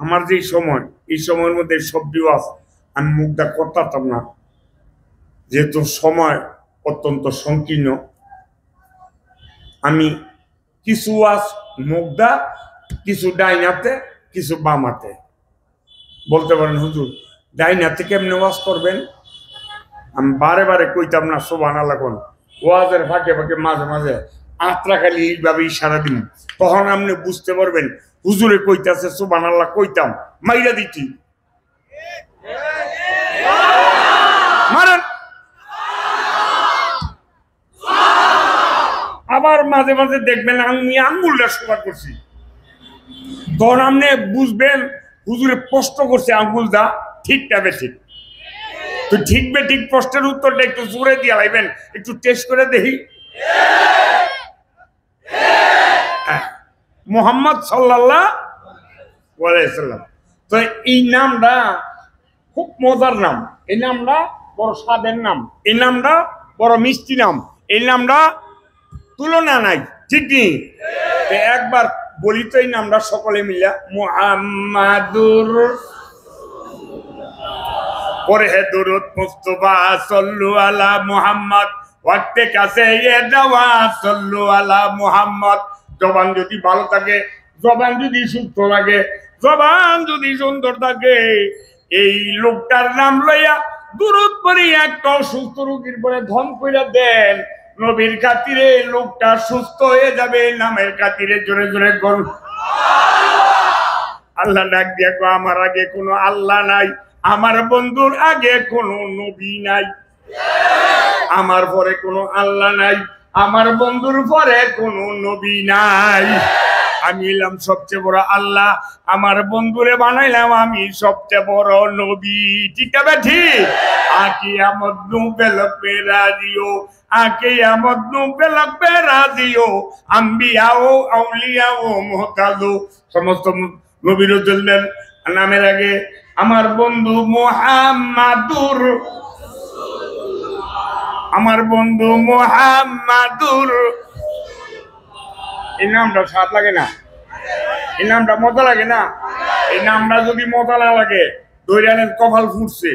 আমার যে সময়, এই সময়ের মধ্যে সবজি ওয়াজ আমি মুখটা করতাম না, যেহেতু সময় অত্যন্ত সংকীর্ণ। আমি কিছু ওয়াজ মুখদা, কিছু ডাইনাতে, কিছু বামাতে। বলতে পারেন হুজুর ডাইনাতে কেমনে ওয়াজ করবেন? আমি বারে বারে কইতাম না সুবহানাল্লাহ কোন ওয়াজের ফাঁকে ফাঁকে মাঝে মাঝে আত্রা খালি এইভাবে ইশারা দিন, তখন আপনি বুঝতে পারবেন হুজুরে কইতাছে সুবহানাল্লাহ, কইতাম মাইরা দিতি মারেন। আবার মাঝে মাঝে দেখবেন আমি আঙ্গুলটা সোজা করছি, তখন আপনি বুঝবেন হুজুরে প্রশ্ন করছে আঙ্গুলটা ঠিকটা বেঠিক। তো ঠিক বে ঠিক প্রশ্নের উত্তরটা একটু জোরে দিয়ে লাইবেন, একটু টেস্ট করে দেখি। মুহাম্মদ সাল্লাল্লাহু আলাইহি সাল্লাম। তো এই নামটা খুব মজার নাম, এই নামটা বড় স্বাদের নাম, এই নামটা বড় মিষ্টি নাম, এই নামটা তুলনা নাই, ঠিক নেই? একবার বলি তো এই নামটা সকলে মিলে, মুহাম্মাদুর, পরে হে দুরূদ মুস্তাফা সাল্লু আলা মুহাম্মদ, ওয়াক্তে কাছে এ দাওয়া সাল্লু আলা মুহাম্মদ। জবান যদি ভালো থাকে, জবান যদি সুস্থ লাগে, জবান যদি সুন্দর থাকে, এই লোকটার নাম লইয়া দুরূদ পড়ি একটা অসুস্থ রোগীর পরে ধন কইরা দেন, নবীর খাতিরে লোকটা সুস্থ হয়ে যাবে। নামের খাতিরে জোরে জোরে গণ আল্লাহ ডাক দিয়া কো, আমার আগে কোনো আল্লাহ নাই, আমার বন্ধুর আগে কোনো নবী নাই, আমার পরে কোনো আল্লাহ নাই, আমার বন্ধুর পরে কোনো নবী নাই। আমি এলাম সবচেয়ে বড় আল্লাহ, আমার বন্ধুরে বানাইলাম আমি সবচেয়ে বড় নবী। ঠিক আছে ঠিক? আকিয়ামত নু বেলক পে রাজিও, আকিয়ামত নু বেলক পে রাজিও, আম্বিয়াও আউলিয়াও মুহতাজো। সমস্ত নবী রাসূলদের নামের আগে আমার বন্ধু মুহাম্মাদুর, আমার বন্ধু মুহাম্মাদুর। এই নামটা স্বাদ লাগে না? এই নামটা মজা লাগে না? এই নামটা যদি মজা না লাগে, দৈরানের কপাল ফুটছে।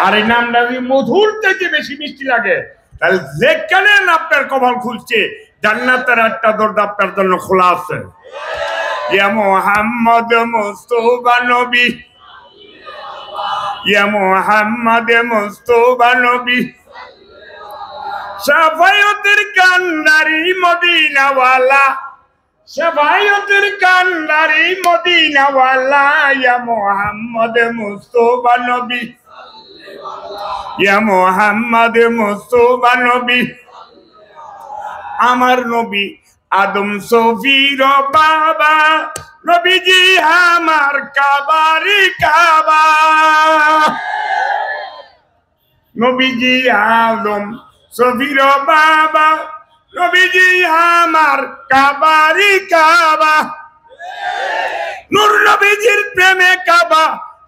আর এই নামটা যদি মধুর থেকে বেশি মিষ্টি লাগে, তাহলে যেখানে আপনার কপাল খুলছে, জান্নাতের একটা দরজা আপনার জন্য খোলা আছে। ইয়া মুহাম্মদ মুস্তাফা নবী, ইয়া মুহাম্মদ মুস্তাফা নবী, শাফায়াতের কান্ডারি মদিনাওয়ালা, শাফায়াতের কান্ডারি মদিনাওয়ালা, ইয়া মুহাম্মদ মুস্তাফা নবী, ইয়া মুহাম্মদ মুস্তাফা নবী। আমার নবী আদম সফির বাবা, নবীজি আমার কাবারি কাবা, নবীজি আদম সফির বাবা, নবীজি আমার কাবারি কাবা। নূর নবীজির প্রেমে কাবা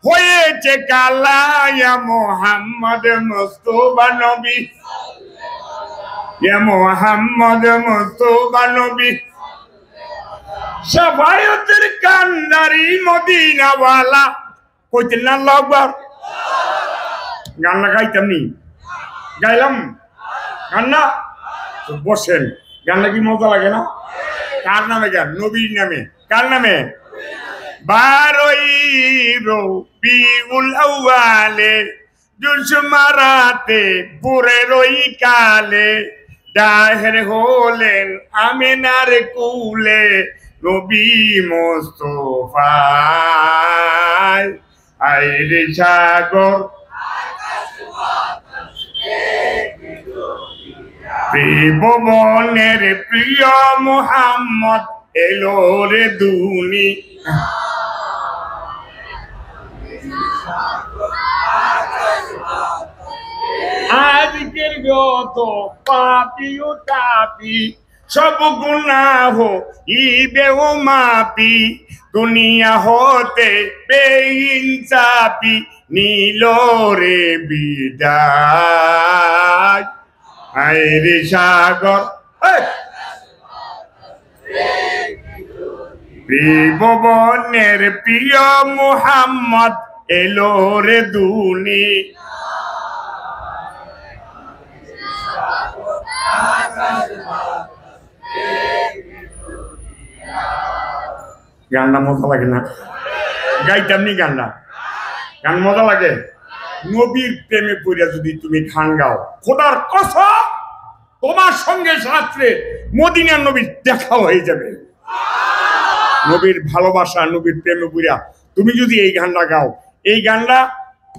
হয়েছে কালা, ইয়া মুহাম্মদ মুস্তাফা নবী, ইয়া মুহাম্মদ মুস্তাফা নবী। শাফায়াতের কান্ডারি মদিনাওয়ালা, কইতেন না আল্লাহু আকবার? গান না গাইতাম নি? গাইলাম গান না? বসেন, গানটা কি মজা লাগে না? কার নামে গান? নবীর নামে। কার নামে? 12ই রবিউল আউয়ালে, জুলস মারাতে পুরে রই কালে, দাহের হলেন আমিনার কুলে, নবী মুস্তাফা আইরে সাগর ত্রিভুবনের প্রিয় মুহাম্মদ এলো রে দুনি। আজকের যত পাপি ও তাপি, সব গুনাহ ইবেও মাপি, দুনিয়া হতে বেইনসাফি নীল রে বিদায়। আইরে সাগর ত্রিভুবনের প্রিয় মুহাম্মদ এলো রে দুনি। গানটা মজা লাগে না? গাইতাম নি গানটা? গান মজা লাগে? নবীর প্রেমে পড়িয়া যদি তুমি গান গাও, খোদার কসম তোমার সঙ্গে রাত্রে মদিনার নবীর দেখা হয়ে যাবে। নবীর ভালোবাসা, নবীর প্রেমে পড়িয়া তুমি যদি এই গানটা গাও, এই গানটা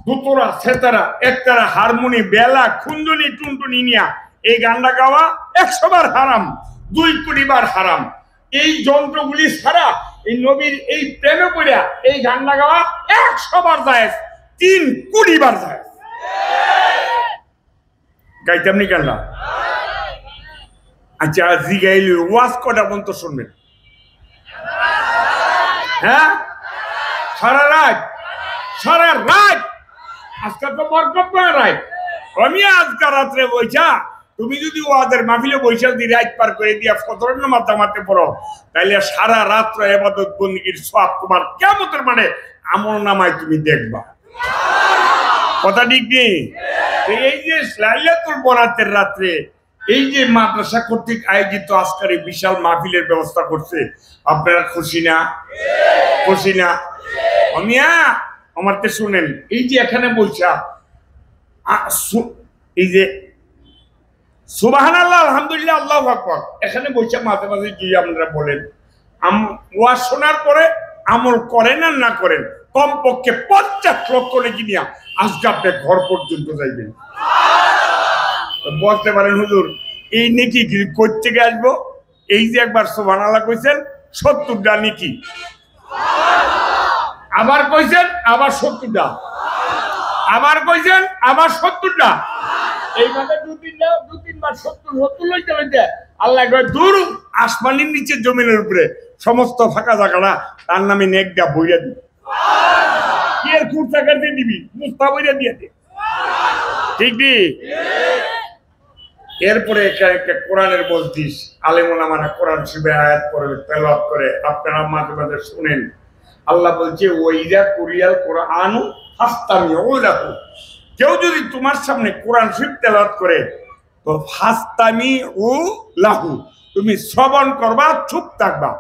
দুতরা সেতারা একতারা হারমোনি বেলা খুন্দনি টুনটুনি নিয়া এই গানটা গাওয়া 100 বার হারাম, 2 কোটি বার হারাম। এই যন্ত্রগুলি ছাড়া এই নবীর এই প্রেমে পড়িয়া এই গানটা গাওয়া 100 বার যায়, 3 কোটি বার যায়। গাইতাম নি গানটা? আচ্ছা, জি গাইলি ওয়াজ কটা পর্যন্ত শুনবেন? হ্যাঁ, সারা রাত, সারা রাত। আজকাল তো বরকত রাত। আমি আজকাল রাত্রে বইছা তুমি যদি ওয়াদের মাহফিলে বৈশাখ দিয়ে রাত পার করে দিয়া ফজরের নামাজ জামাতে পড়ো, তাইলে সারা রাত্র ইবাদত বন্দেগীর সওয়াব তোমার কিয়ামতের মানে আমল নামায় তুমি দেখবা। কথা ঠিক নেই? এই যে লাইলাতুল বরাতের রাত্রে এই যে মাদ্রাসা কর্তৃক আয়োজিত আজকের এই বিশাল মাহফিলের ব্যবস্থা করছে, আপনারা খুশি না? খুশি না? অমিয়া আমারতে শুনেন, এই যে এখানে বলছা এই যে সুবহানাল্লাহ আলহামদুলিল্লাহ আল্লাহু আকবার, এখানে বলছে মাঝে মাঝে কি আপনারা বলেন, ওয়াজ শোনার পরে আমল করেন আর না করেন, কমপক্ষে 50 লক্ষ নেকি নিয়া আজকে আপনি ঘর পর্যন্ত যাইবেন। বলতে পারেন হুজুর এই নেকি কই থেকে আসবো? এই যে একবার সুবহানাল্লাহ কইছেন 70টা নেকি, আবার কইছেন আবার 70টা, আবার কইছেন আবার 70টা, এইভাবে দু তিনবার 70 লইতে লইতে আল্লাহ কয় দূর আসমানের নিচে জমিনের উপরে সমস্ত ফাঁকা জায়গাটা তার নামে নেকটা বইয়া দিবি। কি এর খুঁড় দিয়ে দিবি, মুস্তা বইয়া দিয়ে দে। ঠিক কি? এরপরে একটা কোরআনের বলতিস আলেমুলামারা কোরআন শিবে আয়াত করে তেলাওয়াত করে, আপনারা মাঝে মাঝে শুনেন। আল্লাহ বলছে ওয়াইজা কুরিয়াল কোরআনু ফাস্তামিউ লাহু, কেউ যদি তোমার সামনে কোরআন শরীফ তেলাওয়াত করে তো ফাস্তামিউ লাহু, তুমি শ্রবণ করবা, চুপ থাকবা।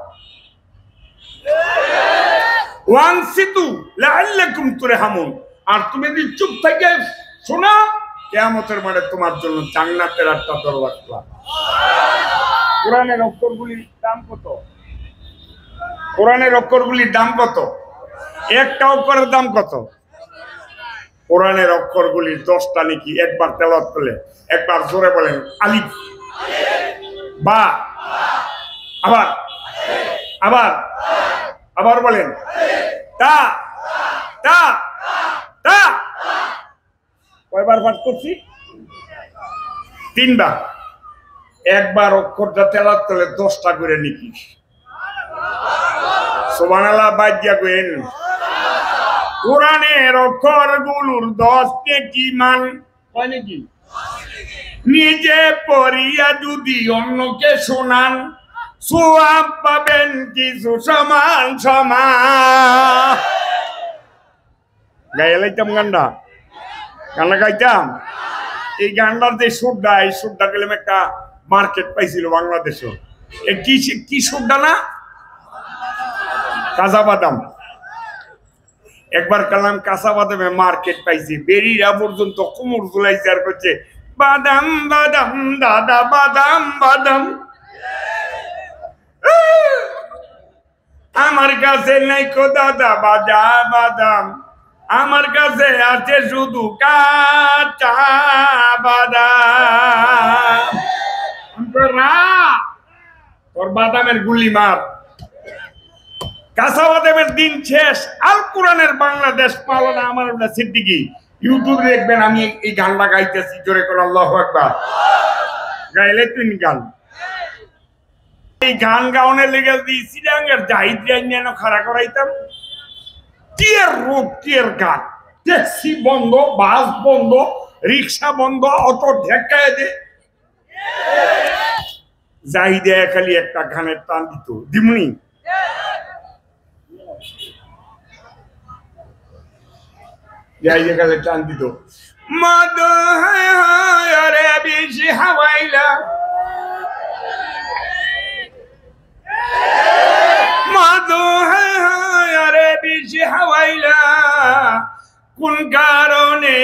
ওয়ানসিতু লাআল্লাকুম তুরহামুন, আর তুমি যদি চুপ থেকে শোনা, কিয়ামতের মাঠে তোমার জন্য জান্নাতের একটা দরজা খোলা। কোরআনের অক্ষরগুলির দাম কত? কোরআনের অক্ষরগুলির দাম কত? একটা অক্ষরের দাম কত? কোরআনের অক্ষরগুলির 10টা নাকি একবার তেলাওয়াত করলে, একবার জোরে বলেন আলিফ বা, আবার আবার আবার বলেন তা তা তা। কয়বার পাঠ করছি? 3 বার। একবার অক্ষরটা তেলাওয়াত করলে 10টা করে নাকি। সুবহানাল্লাহ বাদ দিয়া কইেন। কোরআনের অক্ষরগুলোর 10 নেকি মান কয় নাকি? নিজে পড়িয়া যদি অন্যকে শোনান সওয়াব পাবেন কিছু সমান সমান। গাইলাইতাম গানটা, গানটা গাইতাম। এই গানটার যে সুরটা, এই সুরটা গেলাম একটা মার্কেট পাইছিল বাংলাদেশে। কি সুরটা না? কাঁচা বাদাম। একবার কালাম কাঁচা বাদামে মার্কেট পাইছি, বেরিরা পর্যন্ত কোমর ঝুলাইছে আর করছে বাদাম বাদাম দাদা বাদাম বাদাম। আমার কাছে নাই কো দাদা বাজা বাদাম, আমার কাছে আছে শুধু কাঁচা বাদাম। তোর বাদামের গুলি মার। কাঁচা বাদামের দিন শেষ। আল কোরআনের বাংলাদেশ পালনা আমার সিদ্দিকী। ইউটিউবে দেখবেন আমি এই গানটা গাইতেছি, জোরে করে আল্লাহু আকবার। গাইলে তুই গান, এই গান গাওয়ানোর লেগে সিরাঙ্গের জাহিদ জাইন খাড়া করাইতাম। কি এর রূপ, কি এর গান! ট্যাক্সি বন্ধ, বাস বন্ধ, রিক্সা বন্ধ, অটো ঢেকায় দে। জাহিদে খালি একটা গানের টান দিত, দিমনি যাই যে কালে টান দিত মধু রে বেশি হাওয়াইলা মধু রে বেশি হাওয়াইলা কোন কারণে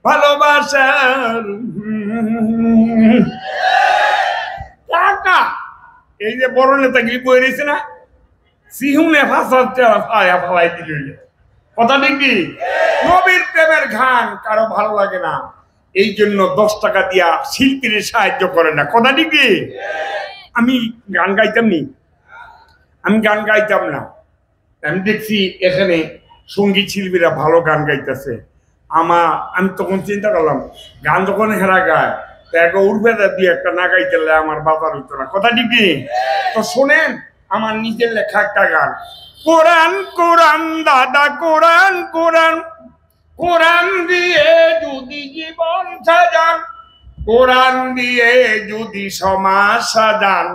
ভালোবাসার টাকা এই যে বড় নেতাগিরি বই রয়েছে না সিহুনে ফালাই দিল কথা ঠিক কি নবীর প্রেমের গান কারো ভালো লাগে না এই জন্য 10 টাকা দিয়া শিল্পীর সাহায্য করে না কথা ঠিক কি আমি গান গাইতাম নি আমি গান গাইতাম না আমি দেখছি এখানে সঙ্গীত শিল্পীরা ভালো গান গাইতেছে আমি তখন চিন্তা করলাম গান যখন হেরা গায় উঠবে দুই একটা না গাইতে আমার বাবার হইতো না কথা ঠিক কি তো শোনেন আমার নিজের লেখা একটা গান কোরআন কোরআন দাদা কোরআন কোরআন কোরআন দিয়ে যদি জীবন সাজান কোরআন দিয়ে যদি সমাজ সাজান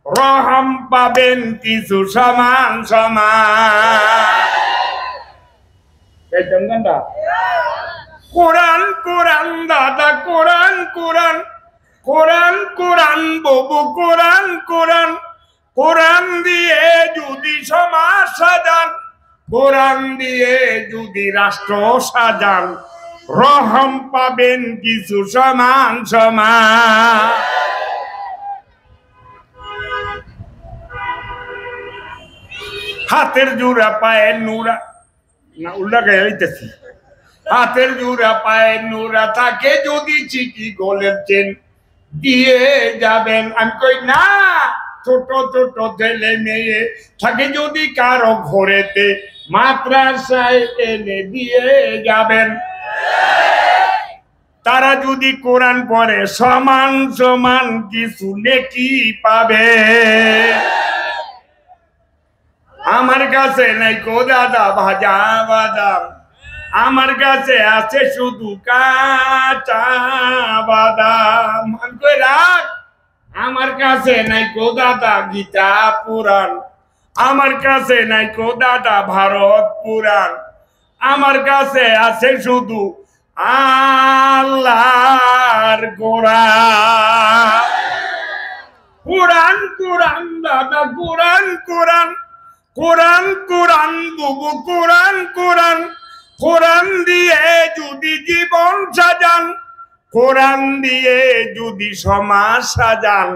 রহম পাবেন কিছু সমান সমান কোরআন কোরআন দাদা কোরআন কোরআন কোরআন কোরআন বাবু কোরআন কোরআন কোরআন দিয়ে যদি সমাজ সাজান কোরআন দিয়ে যদি রাষ্ট্র সাজান রহম পাবেন কিছু সমান সমান হাতের জোড়া পায়ের নুরা না উল্টা গাইতেছি হাতের জোড়া পায়ের নুরা তাকে যদি চিঠি গোলের চেন দিয়ে যাবেন আমি কই না ছোট ছোট ছেলে মেয়ে থাকে যদি কারো ঘরেতে মাদ্রাসায় এনে দিয়ে যাবেন তারা যদি কোরআন পড়ে সমান সমান কিছু নেকি পাবে আমার কাছে নাই কো দাদা ভাজা বাদাম আমার কাছে আছে শুধু কাঁচা বাদাম আমি কই রাখ আমার কাছে নাই কো দাদা গীতা পুরাণ আমার কাছে নাই কো দাদা ভারত পুরাণ আমার কাছে আছে শুধু আল্লাহর কোরআন কোরআন কোরআন দাদা কোরআন কোরআন কোরআন কোরআন বুবু কোরআন কোরআন কোরআন দিয়ে যদি জীবন সাজান কোরআন দিয়ে যদি সমাজ সাজান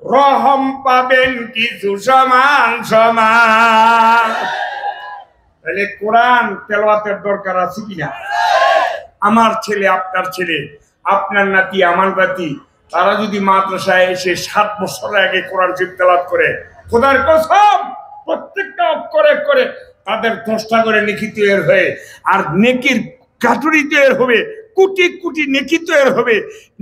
রহম পাবেন কিছু সমান সমান তাহলে কোরআন তেলাওয়াতের দরকার আছে কিনা আমার ছেলে আপনার ছেলে আপনার নাতি আমার নাতি তারা যদি মাদ্রাসায় এসে 7 বছর আগে কোরআন শরীফ তেলাওয়াত করে খোদার কসম প্রত্যেকটা অক্ষরে করে তাদের 10টা করে নেকি তৈরি হয়ে আর নেকির কাটুরি তৈরি হবে কোটি কোটি নেকি তৈরি হবে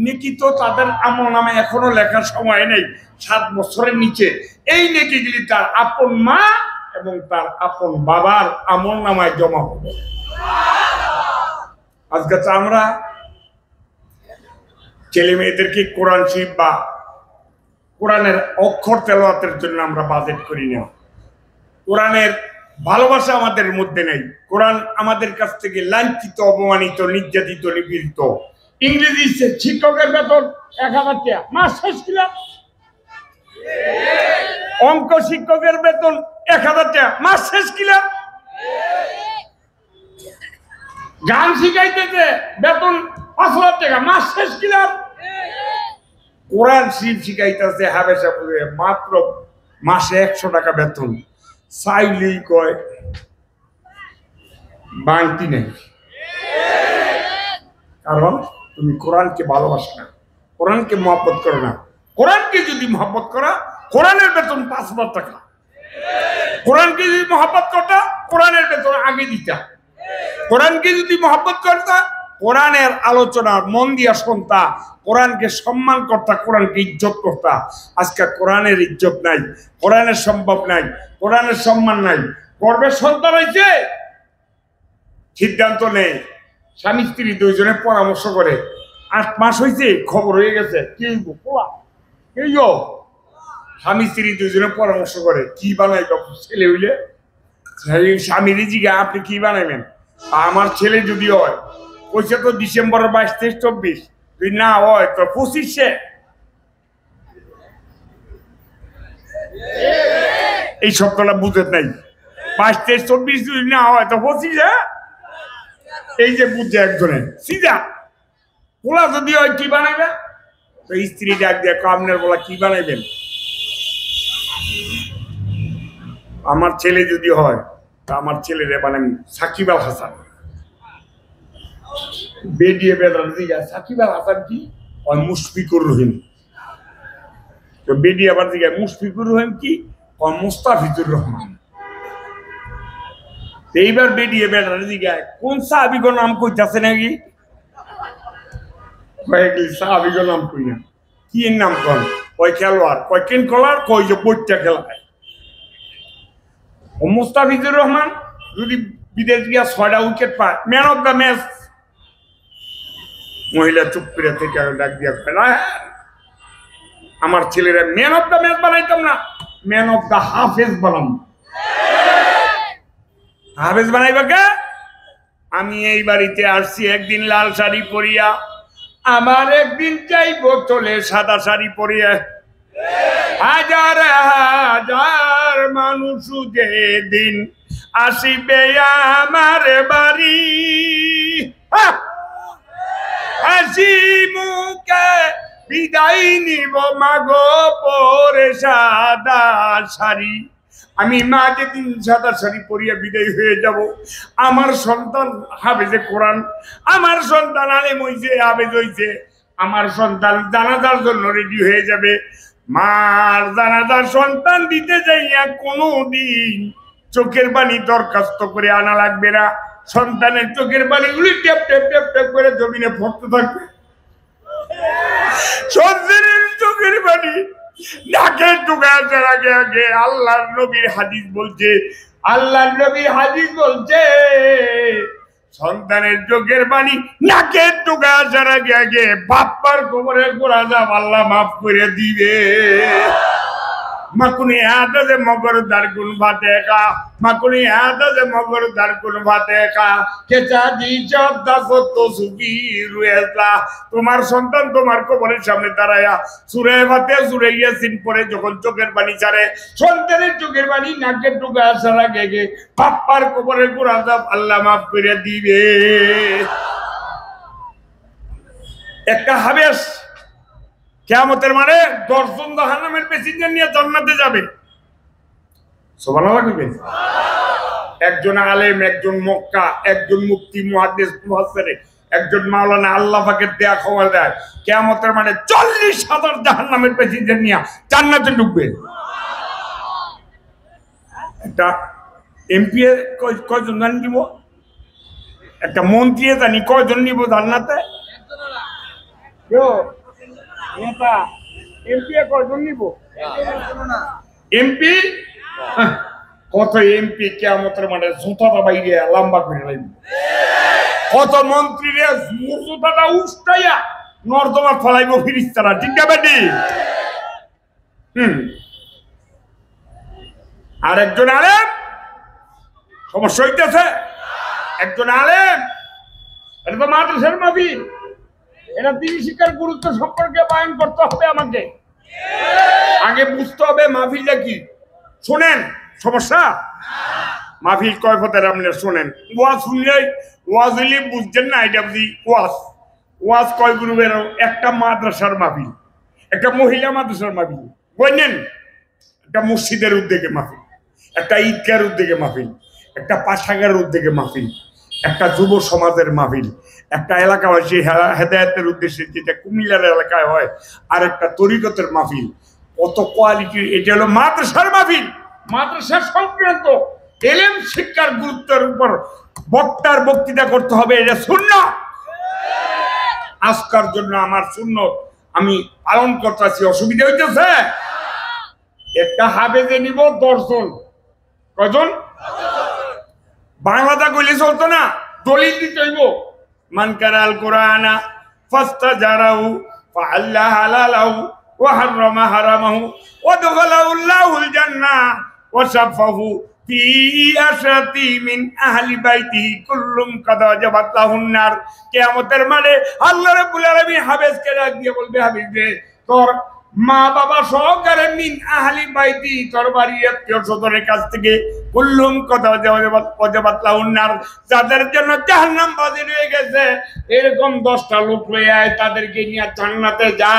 নেকি তো তাদের আমলনামে এখনো লেখার সময় নেই 7 বছরের নিচে এই নেকিগুলি তার আপন মা এবং তার আপন বাবার আমলনামায় জমা হবে আজকে তো আমরা ছেলে মেয়েদেরকে কোরআন শরীফ বা কোরআনের অক্ষর তেলাওয়াতের জন্য আমরা বাজেট করি না কোরআনের ভালোবাসা আমাদের মধ্যে নেই কোরআন আমাদের কাছ থেকে লাঞ্ছিত অপমানিত নির্যাতিত নিপীড়িত ইংরেজি শিক্ষকের বেতন 1000 টাকা মাস শেষ কিনা অঙ্ক শিক্ষকের বেতন 1000 টাকা মাস শেষ কিনা গান শিখাইতেছে বেতন 5000 টাকা মাস শেষ কিনা কোরআন শরীফ শিখাইতেছে হাবেশাপুরে মাত্র মাসে 100 টাকা বেতন চাইলেই কয় বাংতি নেই কারণ তুমি কোরআনকে ভালোবাসো না কোরআনকে মহব্বত করো না কোরআনকে যদি মহব্বত করা কোরআনের বেতন 5000 টাকা কোরআনকে যদি মহব্বত করতা কোরআনের বেতন আগে দিতা কোরআনকে যদি মহব্বত করতা কোরআনের আলোচনা মন দিয়া শুনতা কোরআনকে সম্মান করতা কোরআনকে ইজ্জত করতা আজকে কোরআনের ইজ্জত নাই কোরআনের সম্ভব নাই কোরআনের সম্মান নাই গর্বের সন্তান হয়েছে সিদ্ধান্ত নেই স্বামী স্ত্রী দুইজনে পরামর্শ করে 8 মাস হয়েছে খবর হয়ে গেছে কি স্বামী স্ত্রী দুইজনে পরামর্শ করে কি বানাইব ছেলে হইলে স্বামীর জিগা আপনি কি বানাইবেন আমার ছেলে যদি হয়, কইছে তো ডিসেম্বর 22, 23, 24, যদি না হয় তো 25-এ। এই শব্দটা বুঝে নাই। 22, 23, 24 যদি না হয় তো 25-এ। এই যে বুঝছে একজনে সিধা পোলা যদি হয় কি বানাইবে? তো স্ত্রী ডাক দিয়ে আপনার বলা কি বানাইবেন? আমার ছেলে যদি হয় তা আমার ছেলেরে বানান সাকিব আল হাসান। বেডিয়ে বেদার দিঘা সাকিব আল হাসান কি? মুশফিকুর রহিম। তো বেডি আবার দিঘা মুশফিকুর রহিম কি? মুস্তাফিজুর রহমান। এইবার বেডিয়ে বেদার দিঘা কোন সাহাবীর নাম কইতাছে নাকি? কয়েকলি সাহাবীর নাম কই না, কি নাম কন? কয় খেলোয়াড়, কয় কেন খেলোয়াড়, কয় যে বইটা খেলায়। মুস্তাফিজুর রহমান যদি বিদেশ গিয়া 6টা উইকেট পায়, ম্যান অফ দ্য ম্যাচ। মহিলা চুপ করে থেকে ডাক দিয়া খেলা, আমার ছেলেরা ম্যান অফ দ্য ম্যাচ বানাইতাম না, ম্যান অফ দ্য হাফেজ বানাম। হাফেজ বানাইবা কে? আমি এই বাড়িতে আসছি একদিন লাল শাড়ি পরিয়া, আমার একদিন চাইবো চলে সাদা শাড়ি পরিয়া। হাজার হাজার মানুষ যেদিন আসিবে আমার বাড়ি, হাসি মুখে বিদায় নিব মাগো পরে সাদা শাড়ি। আমি মা যেদিন সাদা শাড়ি পরিয়া বিদায় হয়ে যাব, আমার সন্তান হাফেজে কোরআন, আমার সন্তান আলেম হইছে, হাফেজ হইছে, আমার সন্তান জানাজার জন্য রেডি হয়ে যাবে। মার জানাজার সন্তান দিতে যাইয়া কোনোদিন চোখের পানি দরখাস্ত করে আনা লাগবে না। সন্তানের চোখের পানিগুলি টেপ টেপ টেপ টেপ করে জমিনে পড়তে থাকবে। সন্তানের চোখের পানি নাকে ঢুকে আসার আগে আগে আল্লাহর নবীর হাদিস বলছে, আল্লাহর নবীর হাদিস বলছে সন্তানের চোখের পানি নাকে ঢুকে আসার আগে আগে বাপ্পার কোমরে গোড়া যাব আল্লাহ মাফ করে দিবে। মাকুনি আদাজে মগর দারগুন ভাতে কা, মাকুনি আদাজে মগর দারগুন ভাতে কা, কেচা দি জব্দা সত্য সুবি রুয়েলা। তোমার সন্তান তোমার কবরের সামনে দাঁড়ায়া সূরা ফাতিহা সূরা ইয়াসিন পড়ে যখন চোখের পানি ছাড়ে, সন্তানের চোখের পানি নাকে ঢুকে আসার আগে আগে বাপ্পার কবরের গোড়া যাব আল্লাহ মাফ করে দিবে। একটা হাবেস কিয়ামতের মানে 10 জন জাহান্নামের প্যাসেঞ্জার নিয়ে জান্নাতে যাবে। সুবহানাল্লাহ কইবেন। একজন আলেম, একজন মক্কা, একজন মুফতি, মুহাদ্দিস, মুফাসসির, একজন মাওলানা, আল্লাহ পাকের দেয়া খবর দেয় কিয়ামতের মানে 40,000 জাহান্নামের প্যাসেঞ্জার নিয়ে জান্নাতে ঢুকবে। একটা এমপি কয়জন জানি দিব, একটা মন্ত্রী জানি কয়জন নিব জান্নাতে? এমপি কত এমপি কিয়ামতের মাঠে জুতাটা বাইরে লম্বা করে লাগবে। কত মন্ত্রী রে জুতাটা উস্তাইয়া নর্দমা ফলাইব ফিরিস্তারা, ঠিক না বেটি? আর একজন আলেম সমস্যা হইতেছে, একজন আলেম এটা তো মাদ্রাসার মাহফিল, এটা দিনী শিক্ষার গুরুত্ব সম্পর্কে বয়ান করতে হবে আমাকে। আগে বুঝতে হবে মাহফিলটা কি। শোনেন, সমস্যা মাহফিল কয় পথের আপনি শোনেন। ওয়াজ শুনলেই ওয়াজ হইলে বুঝছেন না, এটা বুঝি ওয়াজ। ওয়াজ কয় গ্রুপের? একটা মাদ্রাসার মাহফিল, একটা মহিলা মাদ্রাসার মাহফিল, বুঝলেন? একটা মসজিদের উদ্যোগে মাহফিল, একটা ঈদগার উদ্যোগে মাহফিল, একটা পাঠাগার উদ্যোগে মাহফিল, একটা যুব সমাজের মাহফিল, একটা এলাকাবাসী হেদায়েতের উদ্দেশ্যে যেটা কুমিল্লার এলাকায় হয়, আর একটা তরিকতের মাহফিল। কত কোয়ালিটির! এটা হলো মাদ্রাসার মাহফিল। মাদ্রাসার সংক্রান্ত এলেম শিক্ষার গুরুত্বের উপর বক্তার বক্তৃতা করতে হবে, এটা সুন্নাত। আজকার জন্য আমার সুন্নত আমি পালন করতেছি, অসুবিধা হইতেছে? একটা হাফেজে নিব 10 জন। কয়জন? বাংলাটা কইলে চলতো না, দলিল দিতে হইব। মান কারাল কোরআনা ফাস্তাজারাহু ফাআল্লা হালালাহু ওয়া হারামা হারামাহু ওয়া দাখালাহুল জান্নাহ ওয়া শাফাহু ফি আশরাতি মিন আহলি বাইতি কুল্লুম কাদ ওয়াজাবাত লাহুন নার। কিয়ামতের মানে আল্লাহ রাব্বুল আলামিন হাফেজকে ডাক দিয়ে বলবে, হাফেজ রে, তোর মা বাবা সহকারে মিন আহলি বাইতি, তোর বাড়ির আত্মীয় স্বজনের কাছ থেকে কুল্লুম কাদ ওয়াজাবাত লাহুন নার, যাদের জন্য জাহান্নাম বাজির হয়ে গেছে, এরকম 10টা লোক লয়ে আয়, তাদেরকে নিয়ে জান্নাতে যা।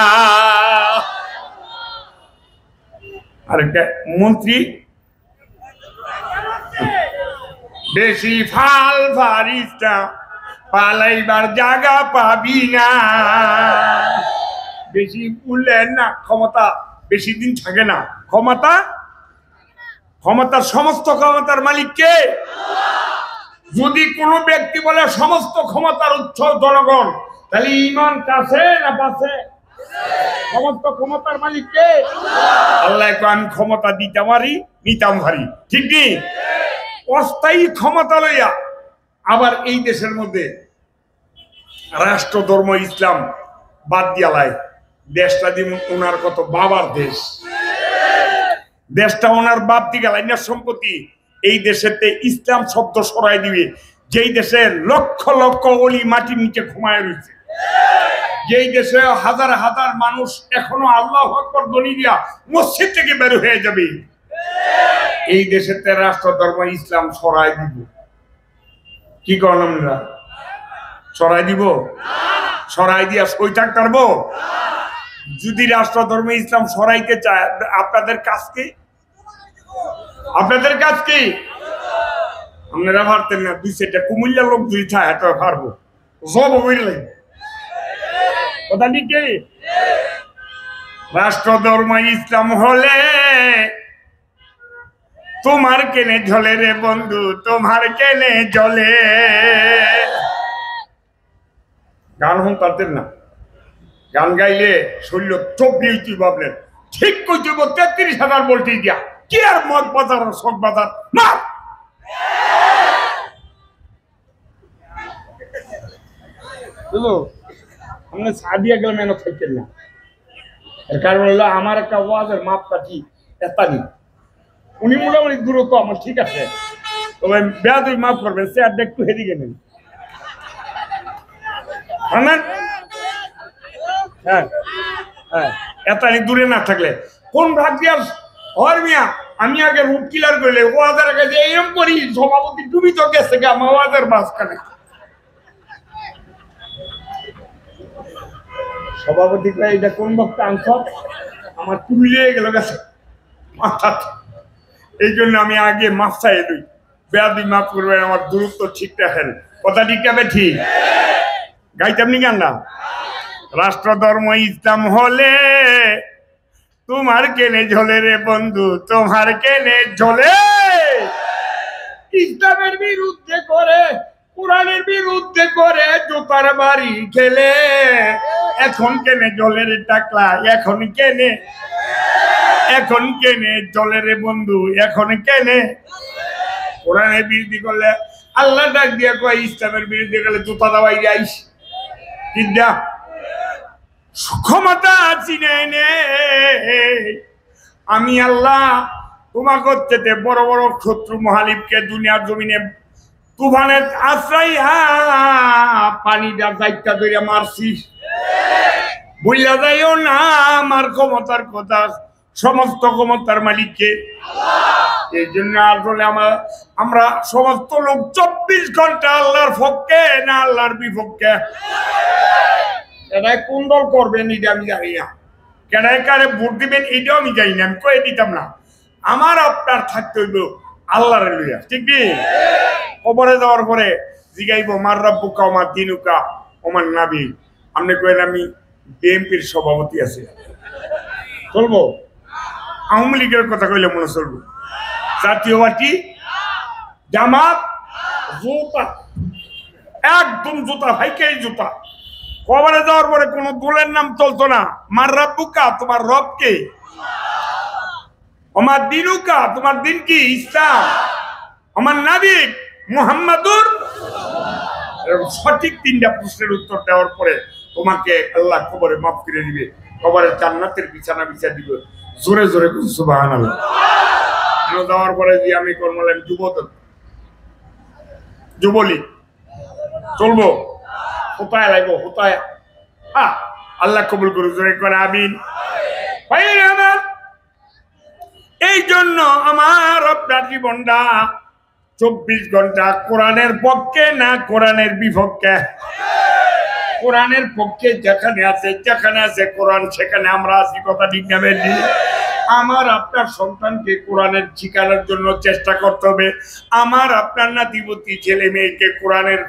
আরেকটা মন্ত্রী, বেশি ফাল ফারিস্তা পালাইবার জায়গা পাবি না। বেশি বললেন না, ক্ষমতা বেশি দিন থাকে না। ক্ষমতার সমস্ত ক্ষমতার মালিক কে? যদি কোনো ব্যক্তি বলে সমস্ত ক্ষমতার উৎস জনগণ, তাহলে ঈমান কাছে না পাছে? সমস্ত ক্ষমতার মালিক কে? আল্লাহ। আমি ক্ষমতা দিতে পারি, নিতাম ভারি, ঠিক নেই? অস্থায়ী ক্ষমতা লইয়া আবার এই দেশের মধ্যে রাষ্ট্র ধর্ম ইসলাম বাদ দিয়ালায় দেশটা দিন ওনার কত বাবার দেশ, দেশটা ওনার বাপ দিগালাই না সম্পত্তি। এই দেশেতে ইসলাম শব্দ সরাই দিবে, যেই দেশে লক্ষ লক্ষ অলি মাটির নিচে ঘুমায় রয়েছে, যেই দেশে হাজার হাজার মানুষ এখনো আল্লাহু আকবার ধ্বনি দিয়া মসজিদ থেকে বের হয়ে যাবে, এই দেশেতে রাষ্ট্র ধর্ম ইসলাম সরাই দিব। কি করেন আমরা? সরাই দিব? সরাই দিয়া সই থাকতে পারবো? যদি রাষ্ট্র ধর্ম ইসলাম সরাইতে চায়, আপনাদের কাজ কি? আপনাদের কাজ কি? আপনারা পারতেন না? 2-4টা কুমিল্লার লোক যদি চায় তো পারবো, সব বুঝলে কথা ঠিক। রাষ্ট্র ধর্ম ইসলাম হলে তোমার কেনে ঝলে রে বন্ধু, তোমার কেনে জ্বলে। গান হন পারতেন না? গান গাইলে শরীর চব্বিশ তুই ভাবলেন ঠিক কইতে 33,000 বলতে দিয়া কি আর মদ বাজার শখ বাজার মার। বুঝলো, আমরা সাদিয়া গেলাম এনে থাকতেন না। এর কারণ হলো আমার একটা ওয়াজের মাপটা ঠিক এতানি, উনি মোটামুটি দূরত্ব আমার ঠিক আছে, তবে বেয়াদবি মাফ করবেন, সে আর একটু হেদিকে নেন। হ্যাঁ হ্যাঁ, এতানি দূরে না থাকলে কোন ভাগ দিয়া হয় মিয়া? আমি আগে রুট কিলার করলে ওয়াজের কাছে এম করি, সভাপতি তুমি তো গেছে গা আমার ওয়াজের মাঝখানে। সভাপতি এটা কোন বক্তা আনছ? আমার তুমি লেগে গেল গেছে মাথা। এই জন্য আমি আগে মাফ চাই দুই, বেয়াদি মাফ করবেন, আমার দূরত্ব ঠিক রাখেন, কথা ঠিক আছে? ঠিক গাইতে আপনি গান না? রাষ্ট্র ধর্ম ইসলাম হলে তোমার কেনে ঝলে রে বন্ধু, তোমার কেনে ঝলে। ইসলামের বিরুদ্ধে করে, কোরআনের বিরুদ্ধে করে জোতার বাড়ি খেলে, এখন কেনে ঝলে রে টাকলা, এখন কেনে, এখন কেনে ঝলে রে বন্ধু, এখন কেনে। কোরআনের বিরুদ্ধে করলে আল্লাহ ডাক দিয়া কয়, ইসলামের বিরুদ্ধে গেলে জুতা দাবাই যাইস। কিডা ক্ষমতা চিনে নে, আমি আল্লাহ তোমাকে চেতে বড় বড় শত্রু মহালিফকে দুনিয়ার জমিনে তুফানের আশ্রয় পানি দা দায়িত্ব ধরে মারছি। বুঝলা যাইও না আমার ক্ষমতার কথা, সমস্ত ক্ষমতার মালিককে। এই জন্য আসলে আমরা সমস্ত লোক 24 ঘন্টা আল্লাহর পক্ষে না আল্লাহর বিপক্ষে। এটাই কোন দল করবেন এটা আমি জানি না, কেনায় কারে ভোট দিবেন এটাও আমি জানি না, আমি কয়ে দিতাম না। আমার আপনার থাকতে হইব আল্লাহর লইয়া, ঠিক কি? কবরে যাওয়ার পরে জিগাইব মার রাব্বুকা ওমা দিনুকা ওমান নাবি, আপনি কইলেন আমি বিএনপির সভাপতি আছে, চলবো? আওয়ামী লীগের কথা কইলে মনে চলবো? জাতীয় পার্টি, জামাত, জুতা, একদম জুতা, ভাইকেই জুতা। কবরে যাওয়ার পরে কোন দলের নাম চলতো না। মার রাব্বুকা, তোমার রব কে? আমার দিনুকা, তোমার দিন কি? ইসলাম। আমার নবী মুহাম্মাদুর। সঠিক 3টা প্রশ্নের উত্তর দেওয়ার পরে তোমাকে আল্লাহ কবরে মাফ করে দিবে, কবরে জান্নাতের বিছানা বিছা দিবে। জোরে জোরে সুবহানাল্লাহ। যাওয়ার পরে যে আমি করলাম যুবলীগ চলবো, কোথায় লাগবো, কোথায়? আল্লাহ কবুল করুন, জোরে করে আমিন। এই জন্য আমার আপনার জীবনটা 24 ঘন্টা কোরআনের পক্ষে না কোরআনের বিপক্ষে? কোরআনের পক্ষে যেখানে আছে কোরআন, সেখানে আমরা আছি। কথা ঠিক না বেশি? আমার আপনার সন্তানকে কোরআনের শিখানোর জন্য চেষ্টা করতে হবে। আমার আপনার নাতিপতি ছেলে মেয়েকে কোরআনের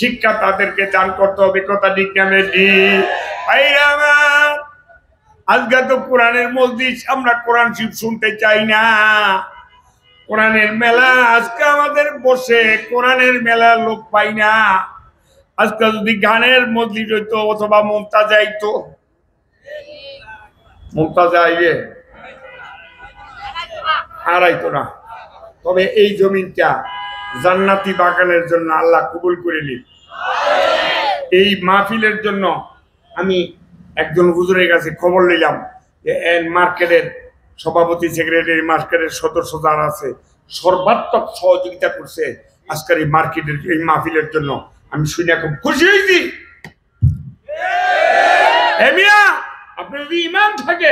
শিক্ষা তাদেরকে দান করতে হবে। কথা ঠিক না বেশি? আজকে তো কোরআনের মসজিদ, আমরা কোরআন শিব শুনতে চাই না। কোরআনের মেলা আজকে আমাদের বসে, কোরআনের মেলা লোক পাই না। আজকে যদি গানের মসজিদ হইতো অথবা মুমতাজ আইতো, মুমতাজ আইবে আর আইতো না। তবে এই জমিনটা জান্নাতি বাগানের জন্য আল্লাহ কবুল করে নিন। এই মাহফিলের জন্য আমি একজন হুজুরের কাছে খবর নিলাম যে মার্কেটের সভাপতি, সেক্রেটারি, মার্কেটের সদস্য যারা আছে সর্বাত্মক সহযোগিতা করছে আজকের এই মার্কেটের এই মাহফিলের জন্য। আমি শুনে খুব খুশি হয়েছি। আপনি যদি ইমান থাকে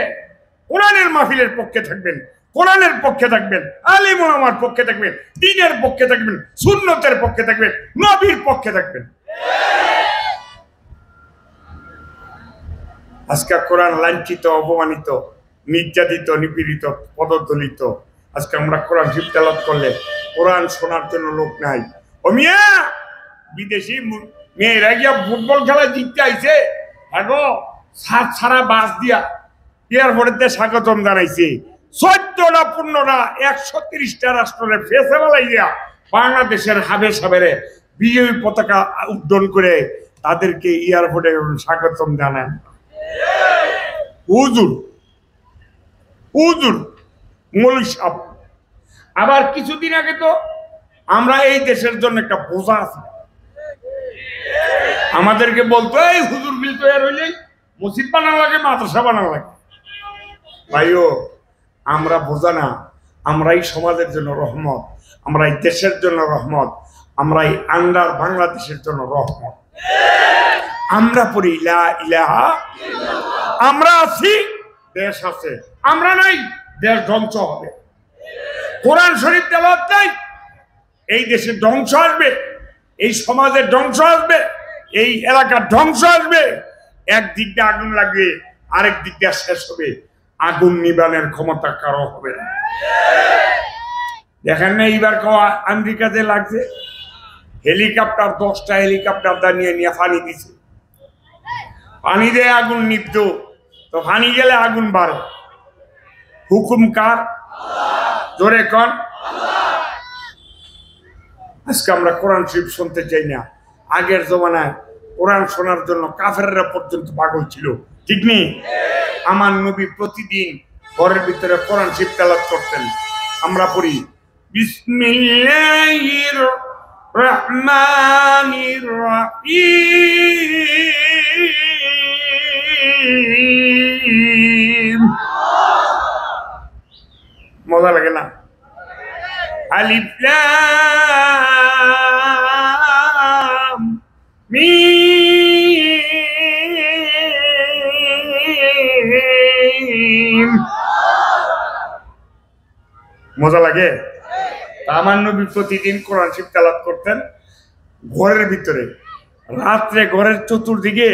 কোরআনের মাহফিলের পক্ষে থাকবেন, কোরআনের পক্ষে থাকবেন, আলিম ওলামার পক্ষে থাকবেন, দ্বীনের পক্ষে থাকবেন, সুন্নতের পক্ষে থাকবেন, নবীর পক্ষে থাকবেন। আজকে কোরআন লাঞ্ছিত, অপমানিত, নির্যাতিত, নিপীড়িত, পদদলিত। আজকে আমরা কোরআন শিব তেলাওয়াত করলে কোরআন শোনার জন্য লোক নাই। ও মিয়া, বিদেশি মেয়েরা গিয়া ফুটবল খেলা জিততে আইছে, সারা বাস দিয়া এয়ারপোর্টে স্বাগতম জানাইছে। 14টা 15টা 130টা রাষ্ট্রের ফেসে বেলাইয়া বাংলাদেশের হাবে সাবেরে বিজয়ী পতাকা উড্ডয়ন করে তাদেরকে এয়ারপোর্টে স্বাগতম জানান। হুজুর মৌলভী সাহেব। আবার কিছুদিন আগে তো আমরা এই দেশের জন্য একটা বোঝা আছে, আমাদেরকে বলতো এই হুজুর বিল তৈরি হইলে মসজিদ বানানো লাগে, মাদ্রাসা বানানো লাগে। ভাইও, আমরা বোঝা না, আমরা এই সমাজের জন্য রহমত, আমরা এই দেশের জন্য রহমত, আমরা এই আন্ডার বাংলাদেশের জন্য রহমত। আমরা পড়ি লা ইলাহা, আমরা আছি, দেশ আছে। আমরা নাই, দেশ ধ্বংস হবে। কোরআন শরীফ তেলাওয়াত নাই, এই দেশের ধ্বংস আসবে, এই সমাজের ধ্বংস আসবে, এই এলাকার ধ্বংস আসবে। একদিক দিয়ে আগুন লাগবে, আরেক দিক দিয়ে শেষ হবে। আগুন নিবানের ক্ষমতা কারো হবে না। দেখেন না এইবার আমেরিকাতে লাগছে হেলিকপ্টার, 10টা হেলিকপ্টার নিয়ে পানি দিছে, পানি দিয়ে আগুন নিপ্ত। তো পানি গেলে আগুন বাড়ে, হুকুম কার? জোরে কন। আজকে আমরা কোরআন শরীফ শুনতে চাই না। আগের জমানায় কোরআন শোনার জন্য কাফেররা পর্যন্ত পাগল ছিল, ঠিক নেই? আমার নবী প্রতিদিন ঘরের ভিতরে কোরআন শরীফ তেলাওয়াত করতেন। আমরা পড়ি বিসমিল্লাহির রহমানির রহিম। মজা লাগে না? আলিফ লাম মিম। মজা লাগে? আমার নবী প্রতিদিন কোরআন শরীফ তেলাওয়াত করতেন ঘরের ভিতরে। রাত্রে ঘরের চতুর্দিকে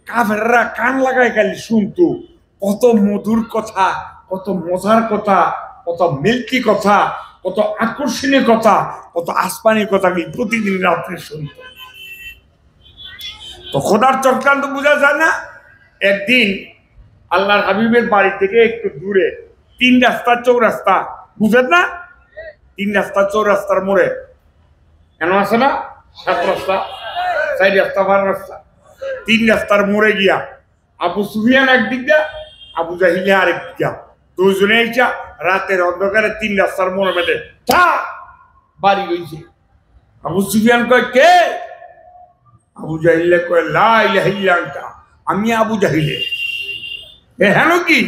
কাফেররা কান লাগায় খালি শুনতো। কত মধুর কথা, কত মজার কথা, কত মিল্কি কথা, কত আকর্ষণীয় কথা, কত আসমানি কথা প্রতিদিন রাত্রে শুনত। তো খোদার চক্রান্ত বোঝা যায় না। একদিন আল্লাহর হাবিবের বাড়ি থেকে একটু দূরে 3 রাস্তা চৌরাস্তা, বুঝেন না? 3 রাস্তা চৌরাস্তার মোড়ে কেন আছে না? 7 রাস্তা, 4 রাস্তা, 12 রাস্তা। 3 রাস্তার মোড়ে গিয়া আবু সুফিয়ান একদিক দিয়া, আবু জাহিল আরেক দিক। দুজনে ইচ্ছা রাতের অন্ধকারে 3 রাস্তার মোড়ে বেঁধে বাড়ি গইছে। আবু সুফিয়ান কয় কে? আবু জাহিল কয় লা ইলাহা ইল্লা আনতা, আমি আবু জাহিলে। হেন কি?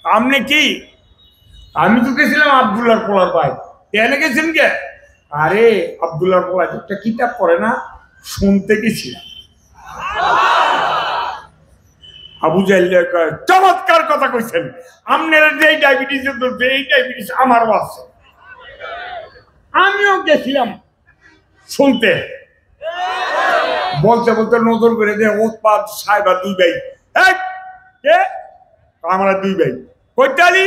আমনে কি? আমি তো গেছিলাম আব্দুল্লাহর পোলার ভাই, এনে গেছেন কে? আরে আব্দুল্লাহর পোলা একটা কিতাব পড়ে না, শুনতে গেছিলাম। আবু জাহেল চমৎকার কথা কইছেন, আপনারা যে ডায়াবেটিস ধরছে এই ডায়াবেটিস আমারও আছে, আমিও গেছিলাম শুনতে। বলতে বলতে নজর করে দে উৎপাদ সাহেবা দুই ভাই, আমরা দুই ভাই কইতালি